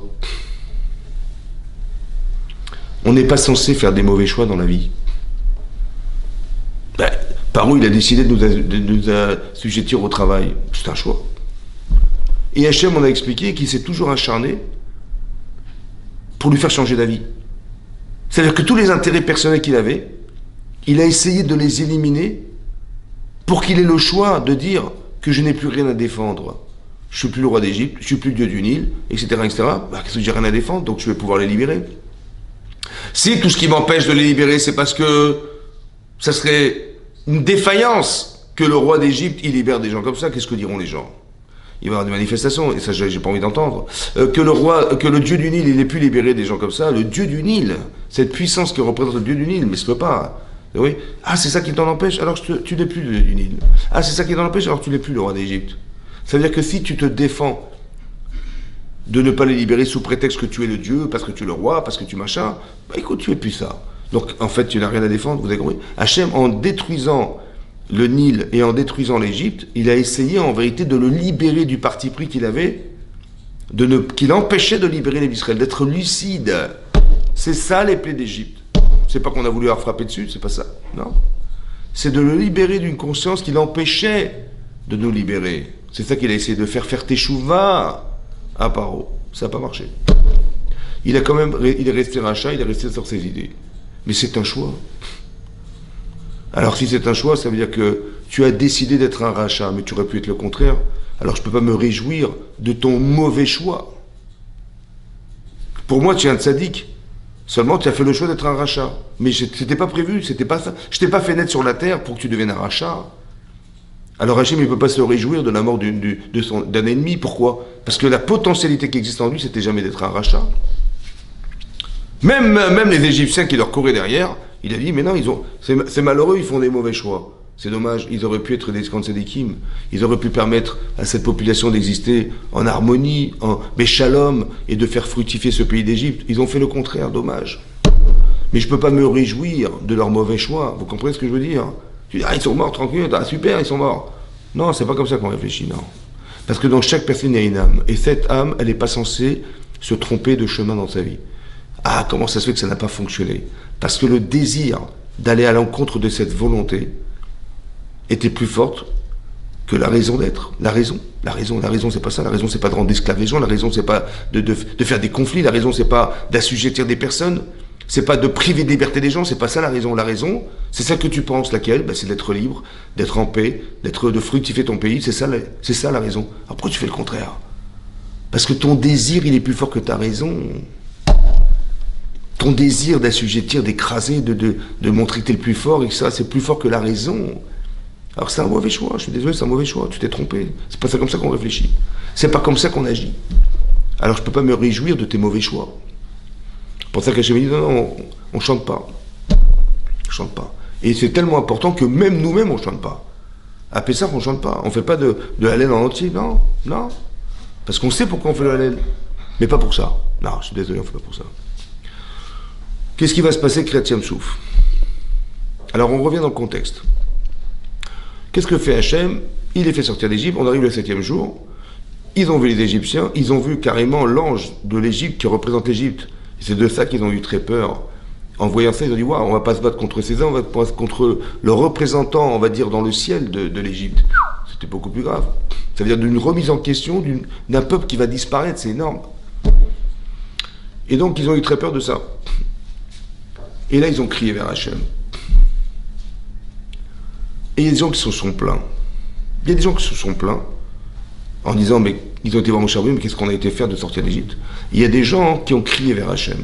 On n'est pas censé faire des mauvais choix dans la vie. Ben, Paro, il a décidé de nous assujettir au travail. C'est un choix. Et Hachem, on a expliqué qu'il s'est toujours acharné pour lui faire changer d'avis. C'est-à-dire que tous les intérêts personnels qu'il avait, il a essayé de les éliminer pour qu'il ait le choix de dire que je n'ai plus rien à défendre. Je suis plus le roi d'Égypte, je suis plus le dieu du Nil, etc., etc. Ben, qu'est-ce que j'ai rien à défendre, donc je vais pouvoir les libérer. Si tout ce qui m'empêche de les libérer, c'est parce que ça serait une défaillance que le roi d'Égypte, il libère des gens comme ça, qu'est-ce que diront les gens? Il va y avoir des manifestations, et ça j'ai pas envie d'entendre. Que le dieu du Nil, il ait pu libérer des gens comme ça, le dieu du Nil, cette puissance qui représente le dieu du Nil, mais ça peut pas. Oui. Ah, c'est ça qui t'en empêche, alors tu n'es plus le dieu du Nil. Ah, c'est ça qui t'en empêche, alors tu n'es plus le roi d'Égypte. Ça veut dire que si tu te défends de ne pas les libérer sous prétexte que tu es le dieu, parce que tu es le roi, parce que tu machin, bah écoute, tu es plus ça. Donc en fait, tu n'as rien à défendre, vous avez compris? Hachem, en détruisant le Nil et en détruisant l'Égypte, il a essayé en vérité de le libérer du parti pris qu'il avait, qu'il empêchait de libérer les Israël, d'être lucide. C'est ça les plaies d'Égypte. C'est pas qu'on a voulu leur frapper dessus, c'est pas ça. Non. C'est de le libérer d'une conscience qui l'empêchait de nous libérer. C'est ça qu'il a essayé de faire teshuva à Paro. Ça n'a pas marché. Il est resté rachat, il est resté sur ses idées. Mais c'est un choix. Alors si c'est un choix, ça veut dire que tu as décidé d'être un rachat, mais tu aurais pu être le contraire. Alors je ne peux pas me réjouir de ton mauvais choix. Pour moi, tu es un tzaddik. Seulement, tu as fait le choix d'être un rachat. Mais c'était pas prévu, c'était pas ça. Je t'ai pas fait naître sur la terre pour que tu deviennes un rachat. Alors Hachem, il ne peut pas se réjouir de la mort d'un ennemi. Pourquoi? Parce que la potentialité qui existe en lui, c'était jamais d'être un rachat. Même les Égyptiens qui leur couraient derrière, il a dit, mais non, c'est malheureux, ils font des mauvais choix. C'est dommage, ils auraient pu être des tzadikim. Ils auraient pu permettre à cette population d'exister en harmonie, en béchalom, et de faire fructifier ce pays d'Égypte. Ils ont fait le contraire, dommage. Mais je ne peux pas me réjouir de leurs mauvais choix. Vous comprenez ce que je veux dire? Tu dis, ah, ils sont morts, tranquille, ah, super, ils sont morts. Non, c'est pas comme ça qu'on réfléchit, non. Parce que dans chaque personne, il y a une âme. Et cette âme, elle n'est pas censée se tromper de chemin dans sa vie. Ah, comment ça se fait que ça n'a pas fonctionné? Parce que le désir d'aller à l'encontre de cette volonté était plus forte que la raison d'être. La raison, c'est pas ça. La raison, c'est pas de rendre esclaves les gens. La raison, c'est pas de faire des conflits. La raison, c'est pas d'assujettir des personnes. C'est pas de priver de liberté des gens. C'est pas ça la raison. La raison, c'est ça que tu penses. Laquelle? Ben, c'est d'être libre, d'être en paix, de fructifier ton pays. C'est ça la raison. Alors pourquoi tu fais le contraire? Parce que ton désir, il est plus fort que ta raison. Ton désir d'assujettir, d'écraser, de montrer que tu es le plus fort, et que ça, c'est plus fort que la raison. Alors c'est un mauvais choix, je suis désolé, c'est un mauvais choix, tu t'es trompé. C'est pas ça comme ça qu'on réfléchit. C'est pas comme ça qu'on agit. Alors je peux pas me réjouir de tes mauvais choix. C'est pour ça qu'Hachem me dit, non, on chante pas. On chante pas. Et c'est tellement important que même nous-mêmes, on chante pas. À Pessah, on chante pas. On fait pas de Hallel en entier, non. Parce qu'on sait pourquoi on fait le Hallel. Mais pas pour ça. Non, je suis désolé, on fait pas pour ça. Qu'est-ce qui va se passer, Kriyat Yam Souf? Alors on revient dans le contexte. Qu'est-ce que fait Hachem? Il les fait sortir d'Égypte, on arrive le 7e jour, ils ont vu les Égyptiens, ils ont vu carrément l'ange de l'Égypte qui représente l'Égypte. C'est de ça qu'ils ont eu très peur. En voyant ça, ils ont dit, waouh, on va pas se battre contre ces hommes, on va se battre contre le représentant, on va dire, dans le ciel de l'Égypte. C'était beaucoup plus grave. Ça veut dire d'une remise en question d'un peuple qui va disparaître, c'est énorme. Et donc, ils ont eu très peur de ça. Et là, ils ont crié vers Hachem. Et il y a des gens qui se sont plaints. Il y a des gens qui se sont plaints en disant, mais ils ont été voir mon cher, mais qu'est-ce qu'on a été faire de sortir d'Égypte? Il y a des gens qui ont crié vers Hachem.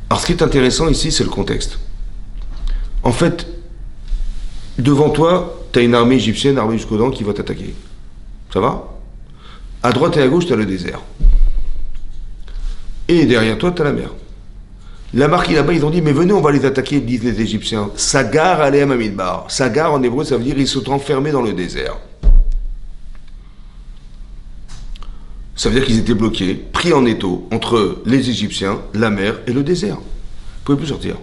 Alors ce qui est intéressant ici, c'est le contexte. En fait, devant toi, tu as une armée égyptienne, armée jusqu'aux dents, qui va t'attaquer. Ça va? À droite et à gauche, tu as le désert. Et derrière toi, tu as la mer. La marque là-bas, ils ont dit, mais venez, on va les attaquer, disent les Égyptiens. Sagar aleem hamidbar. Sagar, en hébreu, ça veut dire ils sont enfermés dans le désert. Ça veut dire qu'ils étaient bloqués, pris en étau, entre les Égyptiens, la mer et le désert. Ils ne pouvaient plus sortir.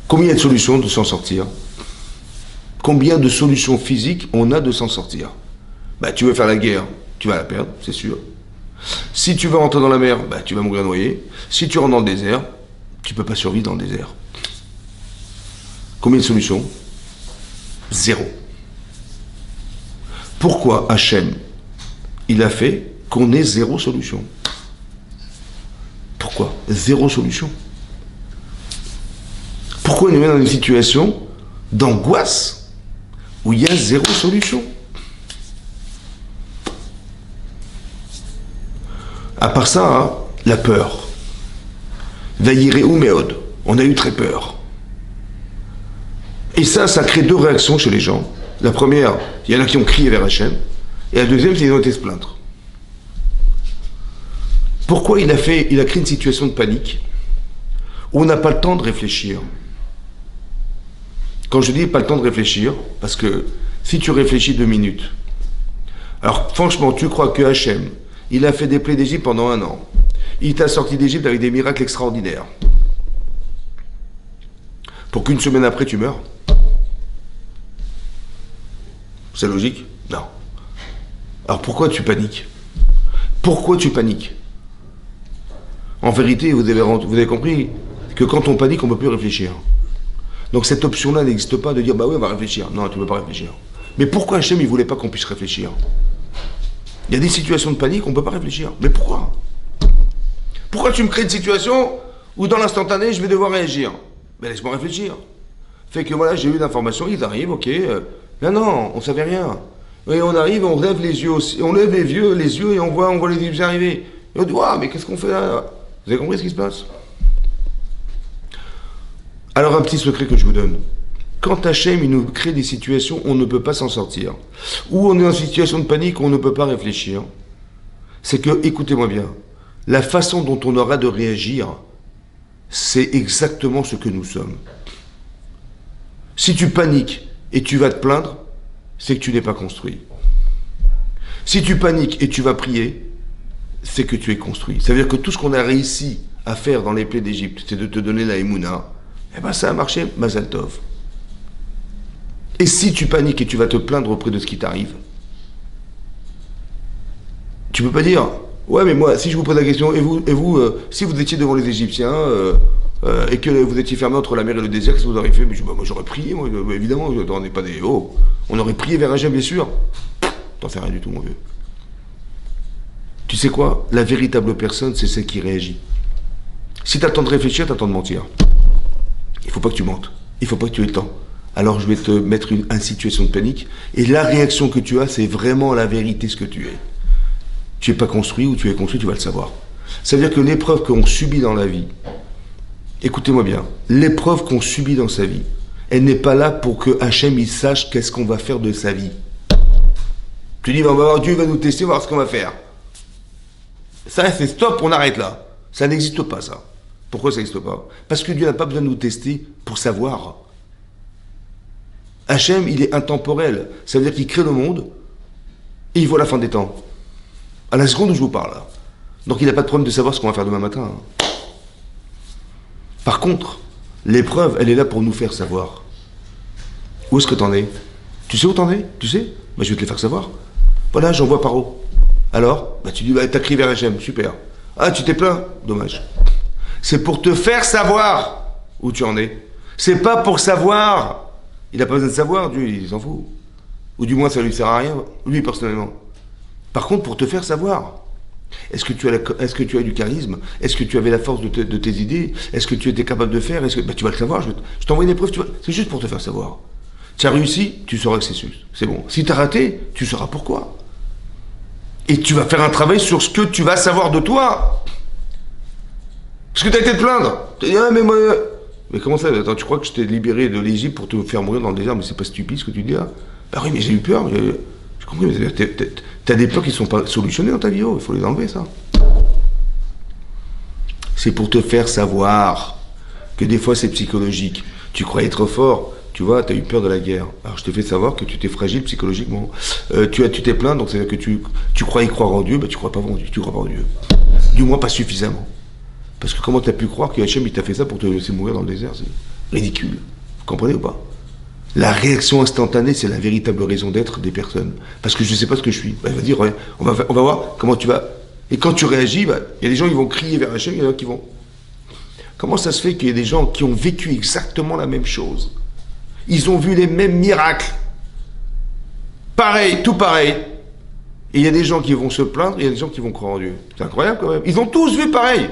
Combien il y a de solutions de s'en sortir? Combien de solutions physiques on a de s'en sortir? Bah, tu veux faire la guerre, tu vas la perdre, c'est sûr. Si tu veux rentrer dans la mer, bah, tu vas mourir noyé. Si tu rentres dans le désert, tu ne peux pas survivre dans le désert. Combien de solutions? Zéro. Pourquoi Hachem, il a fait qu'on ait zéro solution? Pourquoi? Zéro solution. Pourquoi il nous met dans une situation d'angoisse où il y a zéro solution? À part ça, hein, la peur. Vayireu meod. On a eu très peur. Et ça crée deux réactions chez les gens. La première, il y en a qui ont crié vers Hachem. Et la deuxième, c'est qu'ils ont été se plaindre. Pourquoi il a créé une situation de panique où on n'a pas le temps de réfléchir? Quand je dis pas le temps de réfléchir, parce que si tu réfléchis 2 minutes, alors franchement, tu crois que Hachem, il a fait des plaies d'Égypte pendant 1 an. Il t'a sorti d'Égypte avec des miracles extraordinaires. Pour qu'une semaine après, tu meurs? C'est logique? Non. Alors pourquoi tu paniques? Pourquoi tu paniques? En vérité, vous avez compris que quand on panique, on ne peut plus réfléchir. Donc cette option-là n'existe pas de dire, bah oui, on va réfléchir. Non, tu ne peux pas réfléchir. Mais pourquoi Hachem, il ne voulait pas qu'on puisse réfléchir? Il y a des situations de panique, on ne peut pas réfléchir. Mais pourquoi? Pourquoi tu me crées une situation où dans l'instantané, je vais devoir réagir? Ben laisse-moi réfléchir. Fait que voilà, j'ai eu l'information, ils arrivent, ok. Non, on ne savait rien. Et on arrive, on lève les yeux aussi, on lève les yeux et on voit les Égyptiens arriver. Et on dit, waouh, mais qu'est-ce qu'on fait là? Vous avez compris ce qui se passe? Alors un petit secret que je vous donne. Quand Hachem, il nous crée des situations où on ne peut pas s'en sortir, où on est en situation de panique, où on ne peut pas réfléchir, c'est que, écoutez-moi bien, la façon dont on aura de réagir, c'est exactement ce que nous sommes. Si tu paniques et tu vas te plaindre, c'est que tu n'es pas construit. Si tu paniques et tu vas prier, c'est que tu es construit. Ça veut dire que tout ce qu'on a réussi à faire dans les plaies d'Égypte, c'est de te donner la Emouna, eh bien ça a marché, Mazal Tov. Et si tu paniques et tu vas te plaindre auprès de ce qui t'arrive, tu peux pas dire, ouais, mais moi, si je vous pose la question, si vous étiez devant les Égyptiens et que vous étiez fermé entre la mer et le désert, qu'est-ce que vous auriez fait? Mais moi, j'aurais prié, moi, évidemment, on n'est pas des. Oh, on aurait prié vers Hachem, bien sûr. T'en fais rien du tout, mon vieux. Tu sais quoi? La véritable personne, c'est celle qui réagit. Si tu as le temps de réfléchir, tu as le temps de mentir. Il faut pas que tu mentes. Il faut pas que tu aies le temps. Alors je vais te mettre une situation de panique. Et la réaction que tu as, c'est vraiment la vérité, ce que tu es. Tu n'es pas construit ou tu es construit, tu vas le savoir. Ça veut dire que l'épreuve qu'on subit dans la vie, écoutez-moi bien, l'épreuve qu'on subit dans sa vie, elle n'est pas là pour que Hachem il sache qu'est-ce qu'on va faire de sa vie. Tu dis, on va voir, Dieu va nous tester, on va voir ce qu'on va faire. Ça, c'est stop, on arrête là. Ça n'existe pas, ça. Pourquoi ça n'existe pas? Parce que Dieu n'a pas besoin de nous tester pour savoir. Hachem, il est intemporel. Ça veut dire qu'il crée le monde et il voit la fin des temps. À la seconde où je vous parle. Donc il n'a pas de problème de savoir ce qu'on va faire demain matin. Par contre, l'épreuve, elle est là pour nous faire savoir. Où est-ce que t'en es? Tu sais où t'en es? Tu sais? Bah, je vais te le faire savoir. Voilà, j'en vois par où. Alors, bah, tu dis, bah, t'as crié vers Hachem, super. Ah, tu t'es plaint? Dommage. C'est pour te faire savoir où tu en es. C'est pas pour savoir. Il n'a pas besoin de savoir, Dieu, il s'en fout. Ou du moins, ça lui sert à rien, lui, personnellement. Par contre, pour te faire savoir. Est-ce que tu as du charisme? Est-ce que tu avais la force de tes idées? Est-ce que tu étais capable de faire? Bah, tu vas le savoir. Je t'envoie une épreuve, c'est juste pour te faire savoir. Tu as réussi, tu sauras que c'est juste. C'est bon. Si tu as raté, tu sauras pourquoi. Et tu vas faire un travail sur ce que tu vas savoir de toi. Parce que tu as été te plaindre. Tu as dit, ah, mais moi. Mais comment ça? Attends, tu crois que je t'ai libéré de l'Égypte pour te faire mourir dans le désert? Mais c'est pas stupide ce que tu dis là. Bah oui, mais j'ai eu peur. J'ai compris, mais t'as des peurs qui ne sont pas solutionnées dans ta vie. Oh, il faut les enlever, ça. C'est pour te faire savoir que des fois c'est psychologique. Tu crois être fort. Tu vois, tu as eu peur de la guerre. Alors je te fais savoir que tu t'es fragile psychologiquement. Tu t'es plaint, donc c'est-à-dire que tu crois y croire en Dieu, bah tu crois pas en Dieu, tu crois pas en Dieu. Du moins pas suffisamment. Parce que comment tu as pu croire que Hachem il t'a fait ça pour te laisser mourir dans le désert? C'est ridicule. Vous comprenez ou pas? La réaction instantanée, c'est la véritable raison d'être des personnes. Parce que je ne sais pas ce que je suis. Bah, il va dire, ouais, on va voir comment tu vas. Et quand tu réagis, bah, il y a des gens qui vont crier vers Hachem, il y en a qui vont. Comment ça se fait qu'il y a des gens qui ont vécu exactement la même chose? Ils ont vu les mêmes miracles. Pareil, tout pareil. Et il y a des gens qui vont se plaindre, et il y a des gens qui vont croire en Dieu. C'est incroyable quand même. Ils ont tous vu pareil.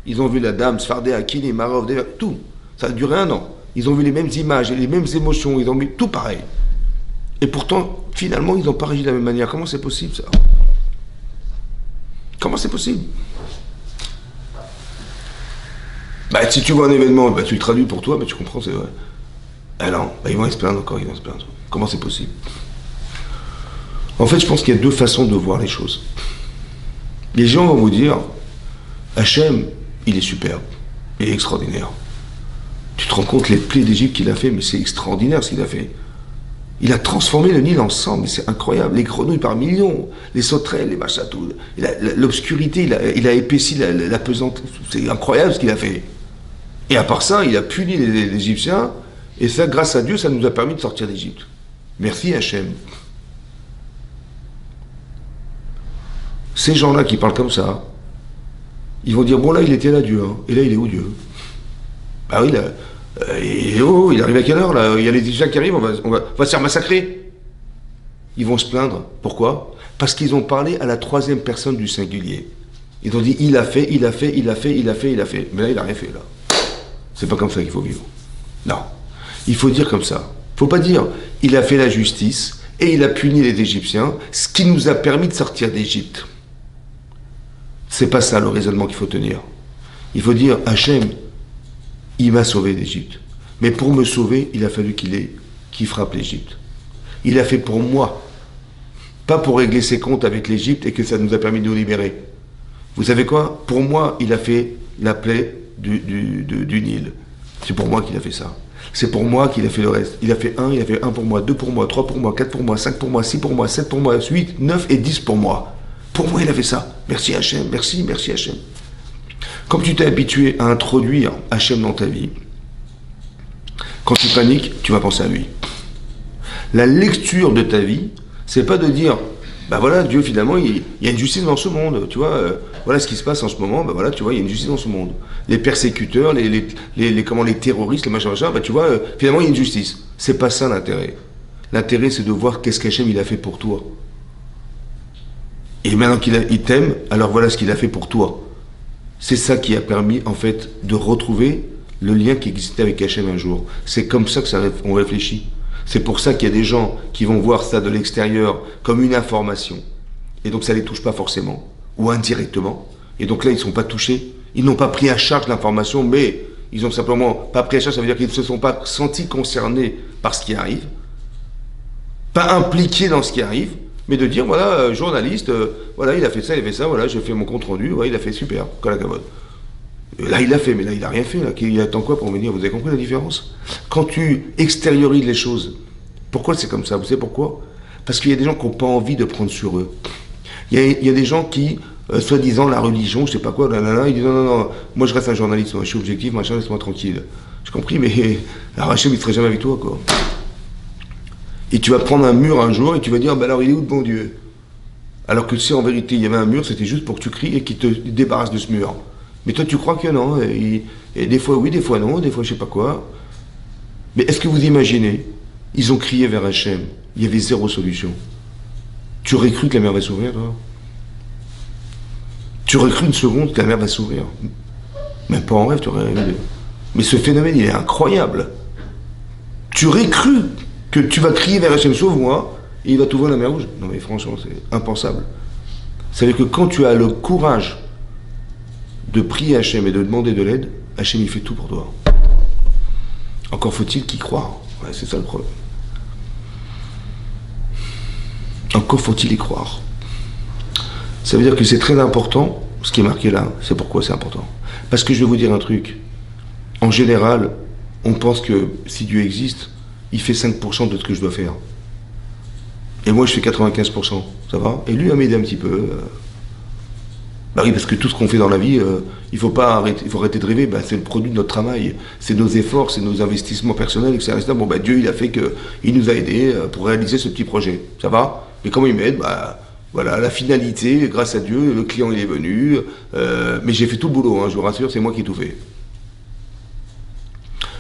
Ils ont vu la dame, Sfardé, Akili, Marov, tout. Ça a duré 1 an. Ils ont vu les mêmes images, les mêmes émotions, ils ont vu tout pareil. Et pourtant, finalement, ils n'ont pas réagi de la même manière. Comment c'est possible, ça? Comment c'est possible? Bah, si tu vois un événement, bah, tu le traduis pour toi, mais tu comprends, c'est vrai. Ah non, bah, ils vont se plaindre encore, ils vont se plaindre. Comment c'est possible? En fait, je pense qu'il y a 2 façons de voir les choses. Les gens vont vous dire, Hachem, il est superbe, il est extraordinaire. Tu te rends compte les plaies d'Égypte qu'il a fait, mais c'est extraordinaire ce qu'il a fait. Il a transformé le Nil en sang, mais c'est incroyable. Les grenouilles par millions, les sauterelles, les machins, tout. L'obscurité, il a épaissi la pesante. C'est incroyable ce qu'il a fait. Et à part ça, il a puni les Égyptiens, et ça, grâce à Dieu, ça nous a permis de sortir d'Égypte. Merci Hachem. Ces gens-là qui parlent comme ça, ils vont dire, bon là, il était là Dieu, hein, et là, il est où Dieu? Bah oui, là, il arrive à quelle heure là? Il y a les Égyptiens qui arrivent, on va se faire massacrer. Ils vont se plaindre. Pourquoi? Parce qu'ils ont parlé à la 3e personne du singulier. Ils ont dit il a fait, il a fait, il a fait, il a fait, il a fait. Mais là, il n'a rien fait là. C'est pas comme ça qu'il faut vivre. Non. Il faut dire comme ça. Il ne faut pas dire il a fait la justice et il a puni les Égyptiens, ce qui nous a permis de sortir d'Égypte. C'est pas ça le raisonnement qu'il faut tenir. Il faut dire Hachem, il m'a sauvé d'Égypte. Mais pour me sauver, il a fallu qu'il frappe l'Égypte. Il a fait pour moi. Pas pour régler ses comptes avec l'Égypte et que ça nous a permis de nous libérer. Vous savez quoi? Pour moi, il a fait la plaie du Nil. C'est pour moi qu'il a fait ça. C'est pour moi qu'il a fait le reste. Il a fait un pour moi, 2 pour moi, 3 pour moi, 4 pour moi, 5 pour moi, 6 pour moi, 7 pour moi, 8, 9 et 10 pour moi. Pour moi, il a fait ça. Merci Hachem, merci Hachem. Comme tu t'es habitué à introduire Hachem dans ta vie, quand tu paniques, tu vas penser à lui. La lecture de ta vie, c'est pas de dire, bah voilà, Dieu finalement, il y a une justice dans ce monde, tu vois, voilà ce qui se passe en ce moment, bah voilà, tu vois, il y a une justice dans ce monde. Les persécuteurs, les terroristes, les machins, bah tu vois, finalement, il y a une justice. C'est pas ça l'intérêt. L'intérêt, c'est de voir qu'est-ce qu'Hachem il a fait pour toi. Et maintenant qu'il t'aime, alors voilà ce qu'il a fait pour toi. C'est ça qui a permis, en fait, de retrouver le lien qui existait avec Hachem un jour. C'est comme ça on réfléchit. C'est pour ça qu'il y a des gens qui vont voir ça de l'extérieur comme une information. Et donc ça ne les touche pas forcément, ou indirectement. Et donc là, ils ne sont pas touchés. Ils n'ont pas pris à charge l'information, mais ils n'ont simplement pas pris à charge. Ça veut dire qu'ils ne se sont pas sentis concernés par ce qui arrive, pas impliqués dans ce qui arrive, mais de dire, voilà, journaliste, voilà, il a fait ça, voilà, j'ai fait mon compte rendu, ouais, il a fait super, Kolakavod. Là, il l'a fait, mais là, il n'a rien fait. Là. Il attend quoi pour me dire? Vous avez compris la différence? Quand tu extériorises les choses, pourquoi c'est comme ça? Vous savez pourquoi? Parce qu'il y a des gens qui n'ont pas envie de prendre sur eux. Il y a des gens qui, soi-disant, la religion, je sais pas quoi, ils disent non, moi je reste un journaliste, moi, je suis objectif, machin, laisse-moi tranquille. J'ai compris, mais alors Hachem, il ne serait jamais avec toi, quoi. Et tu vas prendre un mur un jour et tu vas dire, bah alors il est où le bon Dieu? Alors que si en vérité il y avait un mur, c'était juste pour que tu cries et qu'il te débarrasse de ce mur. Mais toi, tu crois que non. Et des fois oui, des fois non, des fois je sais pas quoi. Mais est-ce que vous imaginez? Ils ont crié vers Hachem. Il y avait zéro solution. Tu aurais cru que la mer va s'ouvrir, toi? Tu aurais cru une seconde que la mer va s'ouvrir? Même pas en rêve, tu aurais rêvé. Mais ce phénomène, il est incroyable. Tu aurais cru que tu vas crier vers Hachem, sauve-moi, et il va t'ouvrir la mer rouge? Non mais franchement, c'est impensable. Ça veut dire que quand tu as le courage de prier Hachem et de demander de l'aide, Hachem il fait tout pour toi. Encore faut-il qu'y croire. Ouais, c'est ça le problème. Encore faut-il y croire. Ça veut dire que c'est très important, ce qui est marqué là. C'est pourquoi c'est important. Parce que je vais vous dire un truc. En général, on pense que si Dieu existe, il fait 5% de ce que je dois faire. Et moi je fais 95%. Ça va? Et lui a m'aidé un petit peu. Bah oui, parce que tout ce qu'on fait dans la vie, il faut arrêter de rêver. Bah, c'est le produit de notre travail, c'est nos efforts, c'est nos investissements personnels, etc. Bon, bah, Dieu, il a fait qu'il nous a aidés pour réaliser ce petit projet. Ça va? Mais comment il m'aide? Bah, voilà, la finalité, grâce à Dieu, le client, il est venu. Mais j'ai fait tout le boulot, hein, je vous rassure, c'est moi qui ai tout fait.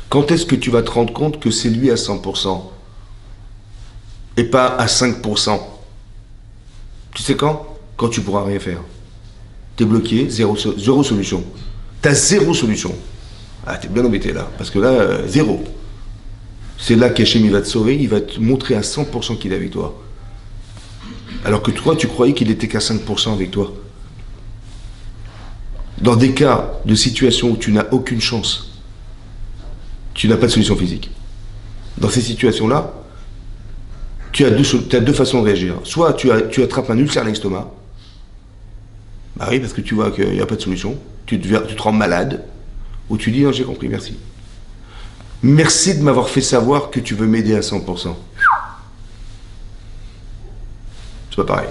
Quand est-ce que tu vas te rendre compte que c'est lui à 100% et pas à 5%? Tu sais quand? Quand tu pourras rien faire. T'es bloqué, zéro solution. T'as zéro solution. Ah, t'es bien embêté là, parce que là, zéro. C'est là qu'Hachem il va te sauver, il va te montrer à 100% qu'il est avec toi. Alors que toi, tu croyais qu'il était qu'à 5% avec toi. Dans des cas de situation où tu n'as aucune chance, tu n'as pas de solution physique. Dans ces situations-là, tu as deux façons de réagir. Soit tu attrapes un ulcère à l'estomac. Bah oui, parce que tu vois qu'il n'y a pas de solution. Tu te rends malade. Ou tu dis, non, j'ai compris, merci. Merci de m'avoir fait savoir que tu veux m'aider à 100%. C'est pas pareil.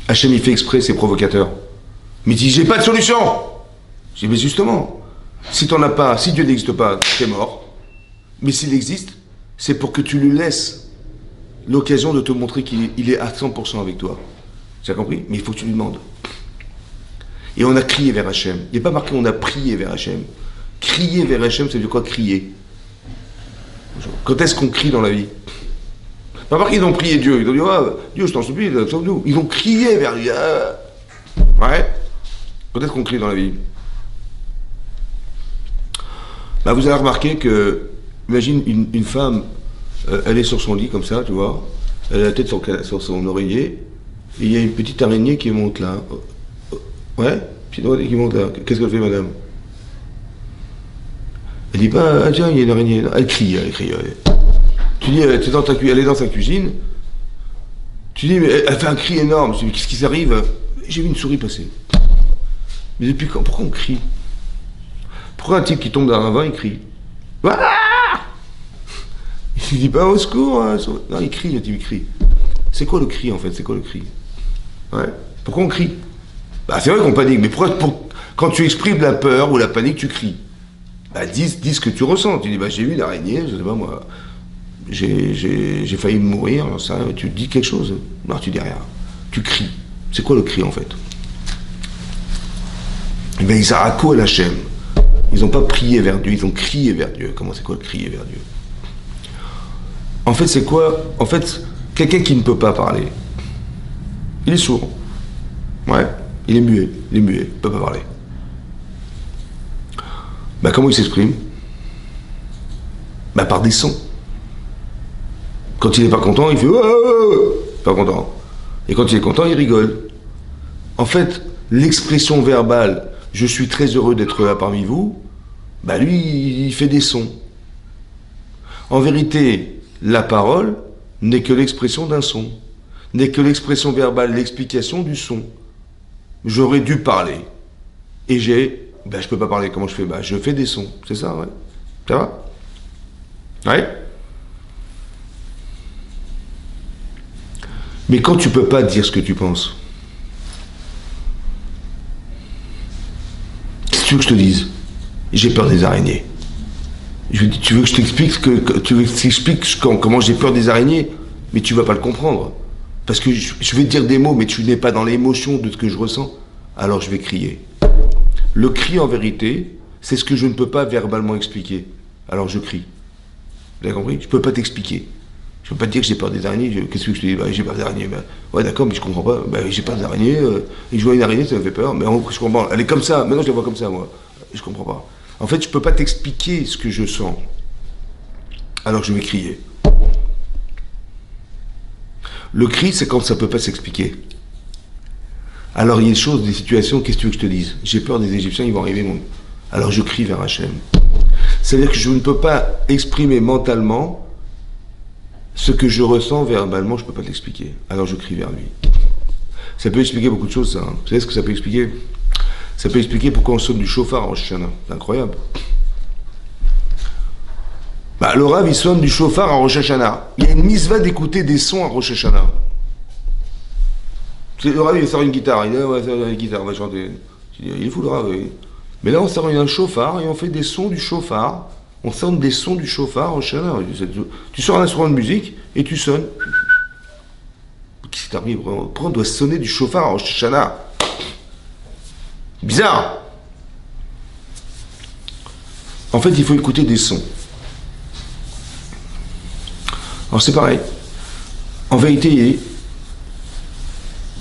Hachem, il fait exprès, c'est provocateur. Mais il dit, j'ai pas de solution. Je dis, mais justement, si t'en as pas, si Dieu n'existe pas, t'es mort. Mais s'il existe, c'est pour que tu lui laisses l'occasion de te montrer qu'il est à 100% avec toi. Tu as compris? Mais il faut que tu lui demandes. Et on a crié vers Hachem. Il n'est pas marqué on a prié vers Hachem. Crier vers Hachem, c'est de quoi crier? Quand est-ce qu'on crie dans la vie? Pas marqué ils ont prié Dieu. Ils ont dit, oh, Dieu, je t'en supplie, sauve-nous. Ils ont crié vers lui. Ouais. Quand est-ce qu'on crie dans la vie? Bah, vous avez remarqué que, imagine une femme, elle est sur son lit comme ça, tu vois, elle a la tête sur son oreiller, et il y a une petite araignée qui monte là. Ouais, petite araignée qui monte là. Qu'est-ce qu'elle fait, madame? Elle dit pas, ah tiens, il y a une araignée là. Elle crie. Tu dis, elle est dans sa cuisine, tu dis, mais elle fait un cri énorme. Je dis, qu'est-ce qui s'arrive? J'ai vu une souris passer. Mais depuis quand? Pourquoi on crie? Pourquoi un type qui tombe dans un vin, il crie? Voilà! Il dit pas au secours, hein. Non, il crie, le type, il crie. C'est quoi le cri en fait? C'est quoi le cri? Ouais. Pourquoi on crie? Bah c'est vrai qu'on panique, mais quand tu exprimes la peur ou la panique, tu cries. Bah dis ce que tu ressens. Tu dis bah j'ai vu une araignée, je sais pas moi. j'ai failli mourir, ça, tu dis quelque chose? Non, tu dis rien. Tu cries. C'est quoi le cri en fait? Eh bien, ils arakou el Hachem. Ils n'ont pas prié vers Dieu, ils ont crié vers Dieu. Comment c'est quoi crier vers Dieu? En fait, c'est quoi? En fait, quelqu'un qui ne peut pas parler, il est sourd. Ouais, il est muet, il ne peut pas parler. Ben, comment il s'exprime? Ben, par des sons. Quand il n'est pas content, il fait pas content. Et quand il est content, il rigole. En fait, l'expression verbale je suis très heureux d'être là parmi vous, bah lui, il fait des sons. En vérité, la parole n'est que l'expression d'un son, n'est que l'expression verbale, l'explication du son. J'aurais dû parler. Et je peux pas parler, comment je fais? Je fais des sons, c'est ça, ouais. Ça va? Ouais. Mais quand tu peux pas dire ce que tu penses, qu'est-ce que tu veux que je te dise? J'ai peur des araignées. Tu veux que je t'explique comment j'ai peur des araignées? Mais tu vas pas le comprendre. Parce que je vais te dire des mots, mais tu n'es pas dans l'émotion de ce que je ressens. Alors je vais crier. Le cri, en vérité, c'est ce que je ne peux pas verbalement expliquer. Alors je crie. Vous avez compris? Je peux pas t'expliquer. Je peux pas te dire que j'ai peur des araignées. Qu'est-ce que je te dis? J'ai peur des araignées. Ouais, d'accord, mais je comprends pas. J'ai peur des araignées. Et je vois une araignée, ça me fait peur. Mais je comprends. Elle est comme ça. Maintenant, je la vois comme ça, moi. Je comprends pas. En fait, je peux pas t'expliquer ce que je sens. Alors je vais crier. Le cri, c'est quand ça peut pas s'expliquer. Alors il y a des choses, des situations, qu'est-ce que tu veux que je te dise? J'ai peur des Égyptiens, ils vont arriver. Alors je crie vers Hachem. C'est-à-dire que je ne peux pas exprimer mentalement ce que je ressens verbalement, je ne peux pas l'expliquer. Alors je crie vers lui. Ça peut expliquer beaucoup de choses, ça. Vous savez ce que ça peut expliquer? Ça peut expliquer pourquoi on sonne du chauffard en Rosh Hashanah. C'est incroyable. Le Rav, il sonne du chauffard en Rosh Hashanah. Il y a une mitzvah d'écouter des sons en Rosh Hashanah. Le Rav, il sort une guitare. Il dit, ouais, une guitare, on va chanter. Il est fou, le Rav. Oui. Mais là, on sort un chauffard et on fait des sons du chauffard. On sonne des sons du chauffard en Rosh Hashanah. Tu sors un instrument de musique et tu sonnes. Qu'est-ce qui t'arrive? Pourquoi on doit sonner du chauffard en Rosh Hashanah? Bizarre. En fait, il faut écouter des sons. Alors c'est pareil. En vérité,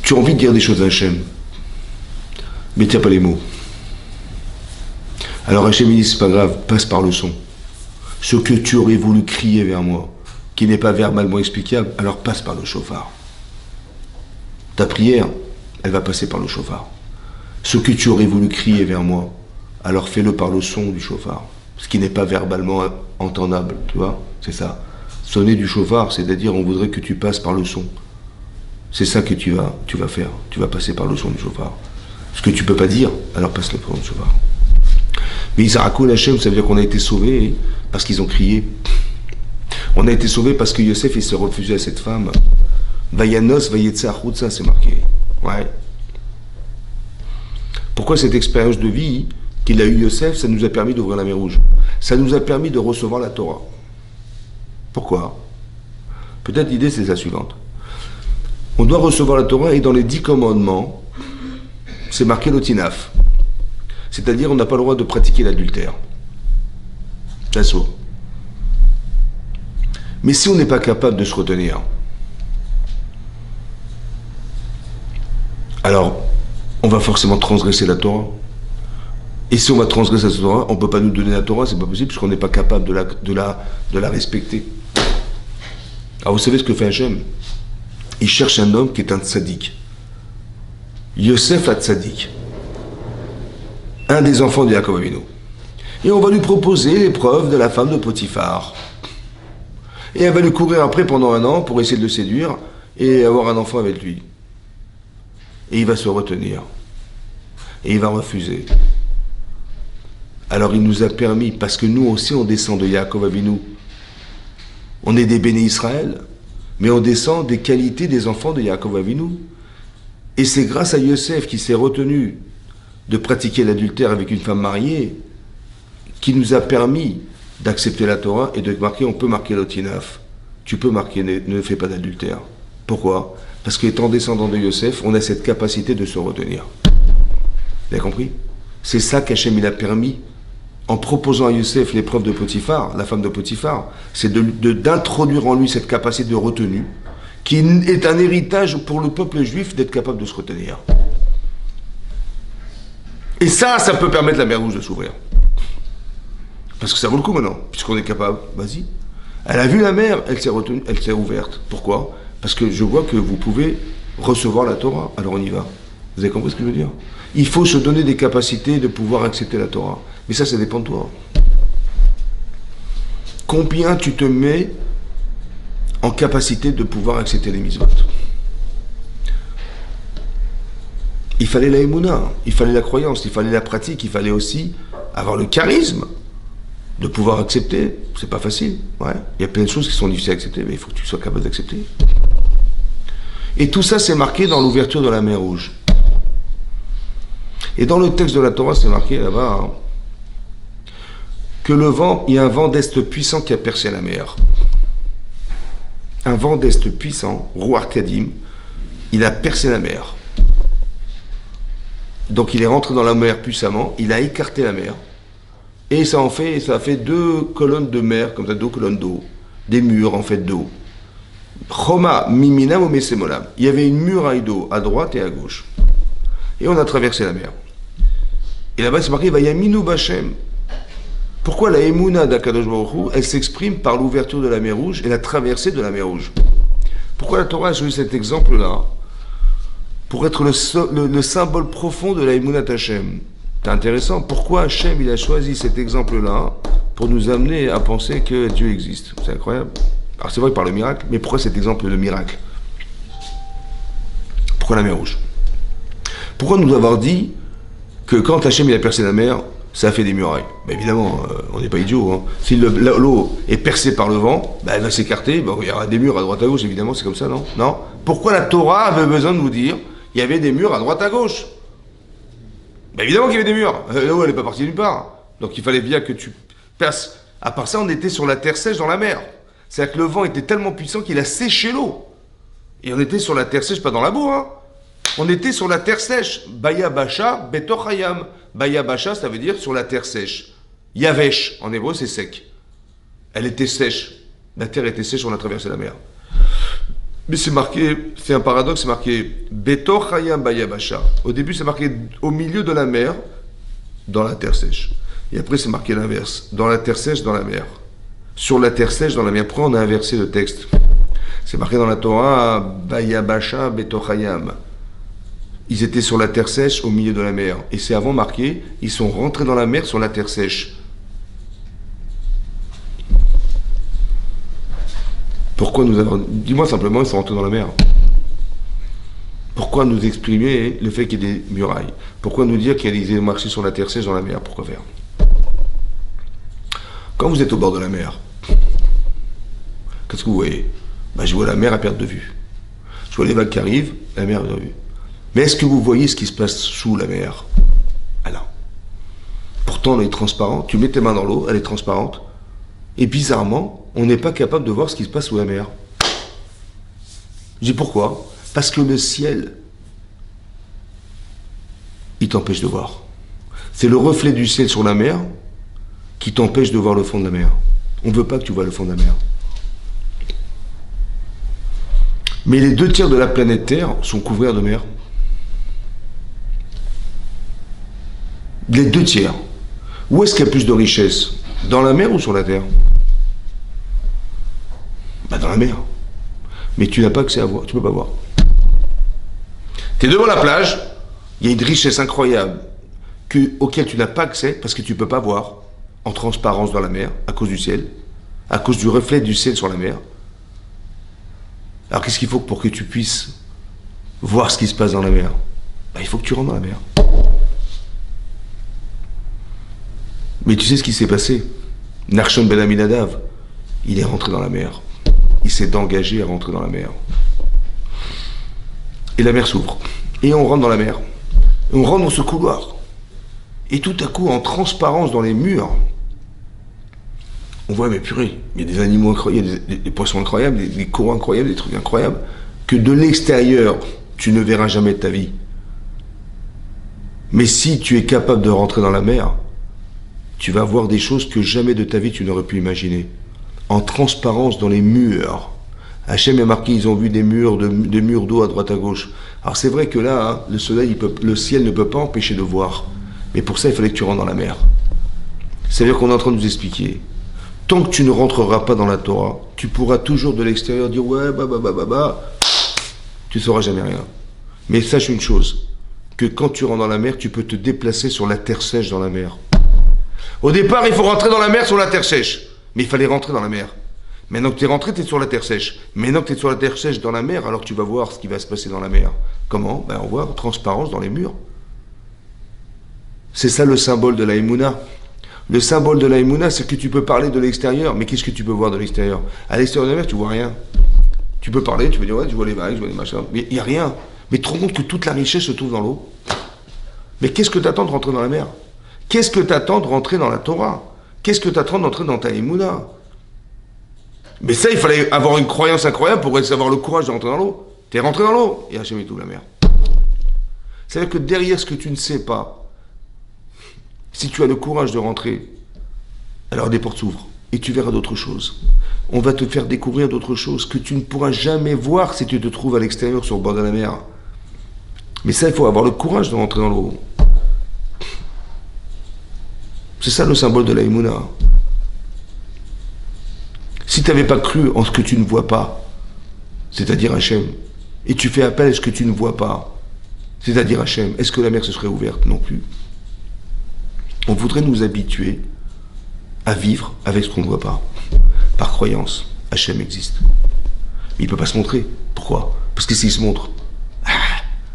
tu as envie de dire des choses à Hachem, mais tu n'as pas les mots. Alors Hachem dit, c'est pas grave, passe par le son. Ce que tu aurais voulu crier vers moi, qui n'est pas verbalement explicable, alors passe par le chauffard. Ta prière, elle va passer par le chauffard. Ce que tu aurais voulu crier vers moi, alors fais-le par le son du chauffard. Ce qui n'est pas verbalement entendable, tu vois, c'est ça. Sonner du chauffard, c'est-à-dire on voudrait que tu passes par le son. C'est ça que tu vas faire. Tu vas passer par le son du chauffard. Ce que tu peux pas dire, alors passe-le par le chauffard. Mais Isarakul Hachem, ça veut dire qu'on a été sauvés parce qu'ils ont crié. On a été sauvés parce que Yosef, il s'est refusé à cette femme. Vayanos, Vayetzachout, ça c'est marqué. Ouais. Pourquoi cette expérience de vie qu'il a eu Yosef, ça nous a permis d'ouvrir la mer Rouge. Ça nous a permis de recevoir la Torah. Pourquoi? Peut-être l'idée c'est la suivante. On doit recevoir la Torah et dans les 10 commandements, c'est marqué l'otinaf. C'est-à-dire on n'a pas le droit de pratiquer l'adultère. C'est ça. Mais si on n'est pas capable de se retenir, alors on va forcément transgresser la Torah. Et si on va transgresser la Torah, on ne peut pas nous donner la Torah, c'est pas possible, puisqu'on n'est pas capable de la respecter. Alors vous savez ce que fait Hachem? Il cherche un homme qui est un tzaddik. Yosef a tzaddik. Un des enfants de Yaakov Avinu. Et on va lui proposer l'épreuve de la femme de Potiphar. Et elle va lui courir après pendant 1 an pour essayer de le séduire et avoir un enfant avec lui. Et il va se retenir. Et il va refuser. Alors il nous a permis, parce que nous aussi on descend de Yaakov Avinu. On est des béné Israël, mais on descend des qualités des enfants de Yaakov Avinu. Et c'est grâce à Yosef qui s'est retenu de pratiquer l'adultère avec une femme mariée qui nous a permis d'accepter la Torah et de marquer, on peut marquer l'otinaf. tu peux marquer ne fais pas d'adultère. Pourquoi? Parce qu'étant descendant de Yosef, on a cette capacité de se retenir. Vous avez compris? C'est ça qu'Hachem il a permis en proposant à Yosef l'épreuve de Potiphar, la femme de Potiphar, c'est d'introduire en lui cette capacité de retenue, qui est un héritage pour le peuple juif d'être capable de se retenir. Et ça peut permettre la mer Rouge de s'ouvrir. Parce que ça vaut le coup maintenant, puisqu'on est capable, vas-y. Elle a vu la mer, elle s'est retenue, elle s'est ouverte. Pourquoi? Parce que je vois que vous pouvez recevoir la Torah, alors on y va. Vous avez compris ce que je veux dire? Il faut se donner des capacités de pouvoir accepter la Torah. Mais ça dépend de toi. Combien tu te mets en capacité de pouvoir accepter les mitzvot? Il fallait la émouna, il fallait la croyance, il fallait la pratique, il fallait aussi avoir le charisme de pouvoir accepter. C'est pas facile. Ouais. Il y a plein de choses qui sont difficiles à accepter, mais il faut que tu sois capable d'accepter. Et tout ça, c'est marqué dans l'ouverture de la mer Rouge. Et dans le texte de la Torah, c'est marqué là-bas hein, que le vent, il y a un vent d'est puissant qui a percé la mer. Un vent d'est puissant, Ruach Kadim, il a percé la mer. Donc il est rentré dans la mer puissamment, il a écarté la mer. Et ça a fait 2 colonnes de mer, comme ça, 2 colonnes d'eau. Des murs en fait d'eau. Choma mimina ou mesemolam. Il y avait une muraille d'eau à droite et à gauche. Et on a traversé la mer. Et là-bas, c'est marqué Vayaminu Bachem. Pourquoi la Emouna d'Akadosh Baruch Hu, elle s'exprime par l'ouverture de la mer Rouge et la traversée de la mer Rouge? Pourquoi la Torah a choisi cet exemple-là? Pour être le symbole profond de la Emouna Hashem. C'est intéressant. Pourquoi Hashem il a choisi cet exemple-là pour nous amener à penser que Dieu existe? C'est incroyable. Alors c'est vrai par le miracle, mais pourquoi cet exemple de miracle? Pourquoi la mer Rouge? Pourquoi nous avoir dit que quand Hachem il a percé la mer, ça a fait des murailles? Ben évidemment, on n'est pas idiot. Hein. Si l'eau est percée par le vent, ben elle va s'écarter, ben il y aura des murs à droite à gauche, évidemment, c'est comme ça, non? Non. Pourquoi la Torah avait besoin de nous dire il y avait des murs à droite à gauche? Ben évidemment qu'il y avait des murs. L'eau, elle n'est pas partie nulle part. Donc il fallait bien que tu perces. À part ça, on était sur la terre sèche dans la mer. C'est-à-dire que le vent était tellement puissant qu'il a séché l'eau. Et on était sur la terre sèche, pas dans la boue, hein. On était sur la terre sèche. Baya Basha, Betoch Hayam. Baya Basha, ça veut dire sur la terre sèche. Yavesh, en hébreu, c'est sec. Elle était sèche. La terre était sèche, on a traversé la mer. Mais c'est marqué, c'est un paradoxe, c'est marqué Betoch Hayam Baya Basha. Au début, c'est marqué au milieu de la mer, dans la terre sèche. Et après, c'est marqué l'inverse. Dans la terre sèche, dans la mer. Sur la terre sèche, dans la mer. Pourquoi on a inversé le texte? C'est marqué dans la Torah Baya Basha Betoch Hayam. Ils étaient sur la terre sèche au milieu de la mer. Et c'est avant marqué, ils sont rentrés dans la mer sur la terre sèche. Pourquoi nous avons... Dis-moi simplement, ils sont rentrés dans la mer. Pourquoi nous exprimer le fait qu'il y ait des murailles? Pourquoi nous dire qu'ils aient marché sur la terre sèche dans la mer? Pourquoi faire? Quand vous êtes au bord de la mer, qu'est-ce que vous voyez? Ben, je vois la mer à perte de vue. Je vois les vagues qui arrivent, la mer à perte de vue. Mais est-ce que vous voyez ce qui se passe sous la mer? Alors, pourtant, elle est transparente. Tu mets tes mains dans l'eau, elle est transparente. Et bizarrement, on n'est pas capable de voir ce qui se passe sous la mer. Je dis pourquoi? Parce que le ciel, il t'empêche de voir. C'est le reflet du ciel sur la mer qui t'empêche de voir le fond de la mer. On ne veut pas que tu vois le fond de la mer. Mais les 2 tiers de la planète Terre sont couverts de mer. Les 2 tiers. Où est-ce qu'il y a plus de richesse? Dans la mer ou sur la terre? Ben dans la mer. Mais tu n'as pas accès à voir, tu ne peux pas voir. Tu es devant la plage, il y a une richesse incroyable auquel tu n'as pas accès parce que tu ne peux pas voir en transparence dans la mer à cause du ciel, à cause du reflet du ciel sur la mer. Alors qu'est-ce qu'il faut pour que tu puisses voir ce qui se passe dans la mer? Ben, il faut que tu rentres dans la mer. Mais tu sais ce qui s'est passé? Nachshon ben Aminadav, il est rentré dans la mer. Il s'est engagé à rentrer dans la mer. Et la mer s'ouvre. Et on rentre dans la mer. Et on rentre dans ce couloir. Et tout à coup, en transparence dans les murs, On voit, mais purée, il y a des animaux incroyables, il y a des poissons incroyables, des coraux incroyables, des trucs incroyables, que de l'extérieur, tu ne verras jamais de ta vie. Mais si tu es capable de rentrer dans la mer, tu vas voir des choses que jamais de ta vie tu n'aurais pu imaginer. En transparence dans les murs. Hachem a marqué, ils ont vu des murs d'eau à droite à gauche. Alors c'est vrai que là, hein, le ciel ne peut pas empêcher de voir. Mais pour ça, il fallait que tu rentres dans la mer. C'est-à-dire qu'on est en train de nous expliquer. Tant que tu ne rentreras pas dans la Torah, tu pourras toujours de l'extérieur dire ouais, tu ne sauras jamais rien. Mais sache une chose, que quand tu rentres dans la mer, tu peux te déplacer sur la terre sèche dans la mer. Au départ, il faut rentrer dans la mer sur la terre sèche. Mais il fallait rentrer dans la mer. Maintenant que tu es rentré, tu es sur la terre sèche. Maintenant que tu es sur la terre sèche dans la mer, alors tu vas voir ce qui va se passer dans la mer. Comment? On voit transparence dans les murs. C'est ça le symbole de la Emouna. Le symbole de la Emouna, c'est que tu peux parler de l'extérieur, mais qu'est-ce que tu peux voir de l'extérieur? À l'extérieur de la mer, tu vois rien. Tu peux parler, tu peux dire, ouais, je vois les vagues, je vois les machins, mais il n'y a rien. Mais tu te rends compte que toute la richesse se trouve dans l'eau. Mais qu'est-ce que tu attends de rentrer dans la mer? Qu'est-ce que tu attends de rentrer dans la Torah? Qu'est-ce que tu attends d'entrer dans ta Emouna? Mais ça, il fallait avoir une croyance incroyable pour avoir le courage de rentrer dans l'eau. Tu es rentré dans l'eau, et Hachem est tout la mer. C'est-à-dire que derrière ce que tu ne sais pas, si tu as le courage de rentrer, alors des portes s'ouvrent et tu verras d'autres choses. On va te faire découvrir d'autres choses que tu ne pourras jamais voir si tu te trouves à l'extérieur sur le bord de la mer. Mais ça, il faut avoir le courage de rentrer dans l'eau. C'est ça le symbole de la Emouna. Si tu n'avais pas cru en ce que tu ne vois pas, c'est-à-dire Hachem, et tu fais appel à ce que tu ne vois pas, c'est-à-dire Hachem, est-ce que la mer se serait ouverte? Non plus. On voudrait nous habituer à vivre avec ce qu'on ne voit pas. Par croyance, Hachem existe. Mais il ne peut pas se montrer. Pourquoi? Parce que s'il se montre,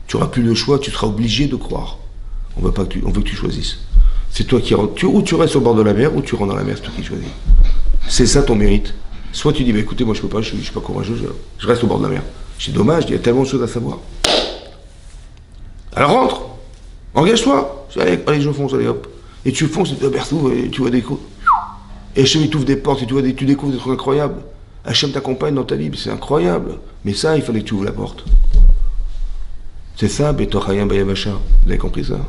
tu n'auras plus le choix, tu seras obligé de croire. On veut que tu choisisses. C'est toi qui rentres. Ou tu restes au bord de la mer, ou tu rentres dans la mer, c'est toi qui choisis. C'est ça ton mérite. Soit tu dis, écoutez, moi je peux pas, je suis pas courageux, je reste au bord de la mer. C'est dommage, il y a tellement de choses à savoir. Alors rentre, engage-toi. Allez, je fonce, allez hop. Et tu fonces, et tu vois des coups. Et Hachem il t'ouvre des portes, et tu découvres des trucs incroyables. Hachem t'accompagne dans ta vie, c'est incroyable. Mais ça, il fallait que tu ouvres la porte. C'est ça, Betochayim Bayavasha. Vous avez compris ça?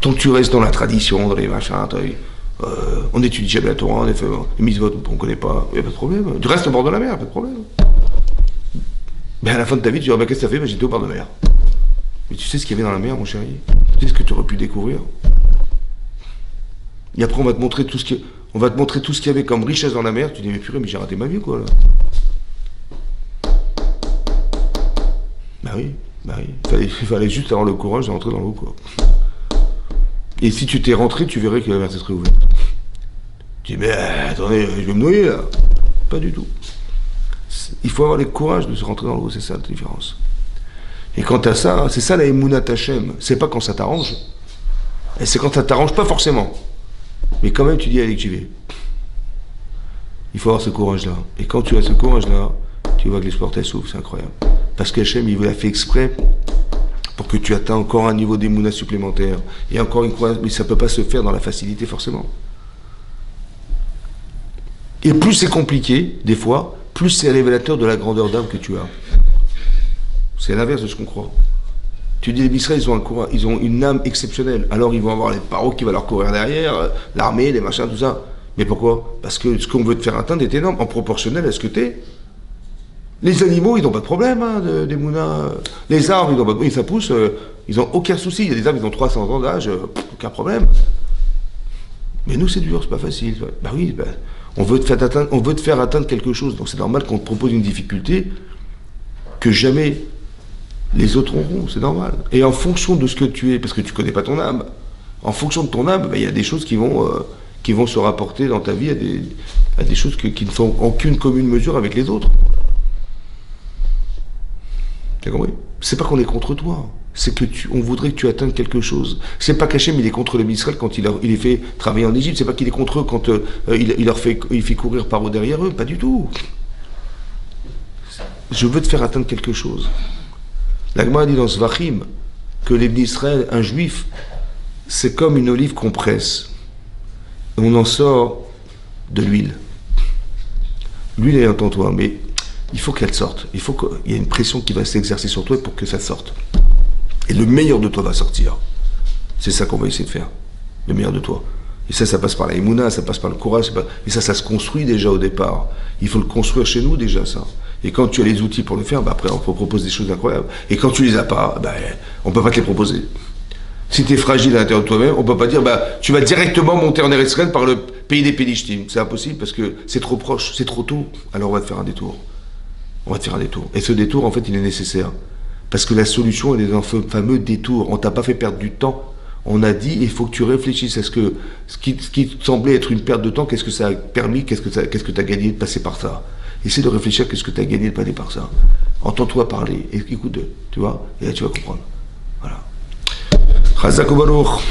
Tant que tu restes dans la tradition, dans les machins, on étudie jamais la Torah, on a fait les mitzvot, on ne connaît pas, il n'y a pas de problème. Tu restes au bord de la mer, pas de problème. Mais à la fin de ta vie, tu dis, qu'est-ce que ça fait? J'étais au bord de la mer. Mais tu sais ce qu'il y avait dans la mer, mon chéri? Tu sais ce que tu aurais pu découvrir? Et après, on va te montrer tout ce qu'il y avait comme richesse dans la mer. Tu dis, mais purée, mais j'ai raté ma vie, quoi, là. Bah oui. Il fallait juste avoir le courage de rentrer dans l'eau, quoi. Et si tu t'es rentré, tu verrais que la mer se serait ouverte. Tu dis, mais attendez, je vais me noyer, là. Pas du tout. Il faut avoir le courage de se rentrer dans l'eau, c'est ça la différence. Et quant à ça, c'est ça la Emouna Hachem. C'est pas quand ça t'arrange. Et c'est quand ça t'arrange pas forcément. Mais quand même, tu dis, allez, que j'y vais. Il faut avoir ce courage-là. Et quand tu as ce courage-là, tu vois que les portes s'ouvrent, c'est incroyable. Parce qu'Hachem, il l'a fait exprès pour que tu atteins encore un niveau d'Emouna supplémentaire. Et encore une croyance, mais ça ne peut pas se faire dans la facilité, forcément. Et plus c'est compliqué, des fois, plus c'est révélateur de la grandeur d'âme que tu as. C'est l'inverse de ce qu'on croit. Tu dis, les Israéliens, ils ont une âme exceptionnelle. Alors ils vont avoir les paro qui vont leur courir derrière, l'armée, les machins, tout ça. Mais pourquoi? Parce que ce qu'on veut te faire atteindre est énorme, en proportionnel à ce que t'es. Les animaux, ils n'ont pas de problème, des mounas. Les arbres, ça pousse, ils n'ont aucun souci. Il y a des arbres, ils ont 300 ans d'âge, aucun problème. Mais nous, c'est dur, c'est pas facile. Bah oui, on veut te faire atteindre quelque chose. Donc c'est normal qu'on te propose une difficulté que jamais les autres auront, c'est normal. Et en fonction de ce que tu es, parce que tu connais pas ton âme, en fonction de ton âme, il y a des choses qui vont se rapporter dans ta vie à des choses qui ne font aucune commune mesure avec les autres. Tu as compris? C'est pas qu'on est contre toi, c'est que on voudrait que tu atteignes quelque chose. C'est pas qu'Hachem il est contre les Israël quand il les fait travailler en Égypte, c'est pas qu'il est contre eux quand il fait courir par eux derrière eux, pas du tout. Je veux te faire atteindre quelque chose. La Gemara dit dans Zvachim que les Israël, un juif, c'est comme une olive qu'on presse. On en sort de l'huile. L'huile est en toi, mais il faut qu'elle sorte. Il faut qu'il y ait une pression qui va s'exercer sur toi pour que ça sorte. Et le meilleur de toi va sortir. C'est ça qu'on va essayer de faire. Le meilleur de toi. Et ça passe par la émouna, ça passe par le courage. Et ça se construit déjà au départ. Il faut le construire chez nous déjà, ça. Et quand tu as les outils pour le faire, après on te propose des choses incroyables. Et quand tu les as pas, on peut pas te les proposer. Si tu es fragile à l'intérieur de toi-même, on peut pas dire tu vas directement monter en Eretz Israël par le pays des Pélichtim. C'est impossible parce que c'est trop proche, c'est trop tôt. Alors on va te faire un détour. On va te faire un détour. Et ce détour, en fait, il est nécessaire. Parce que la solution, elle est dans le fameux détour. On t'a pas fait perdre du temps. On a dit, il faut que tu réfléchisses. Est-ce que ce qui semblait être une perte de temps, qu'est-ce que ça a permis, qu'est-ce que tu as gagné de passer par ça? Essaie de réfléchir, qu'est-ce que tu as gagné de passer par ça? Entends-toi parler, et écoute, tu vois, et là tu vas comprendre. Voilà. Chazak Baruch.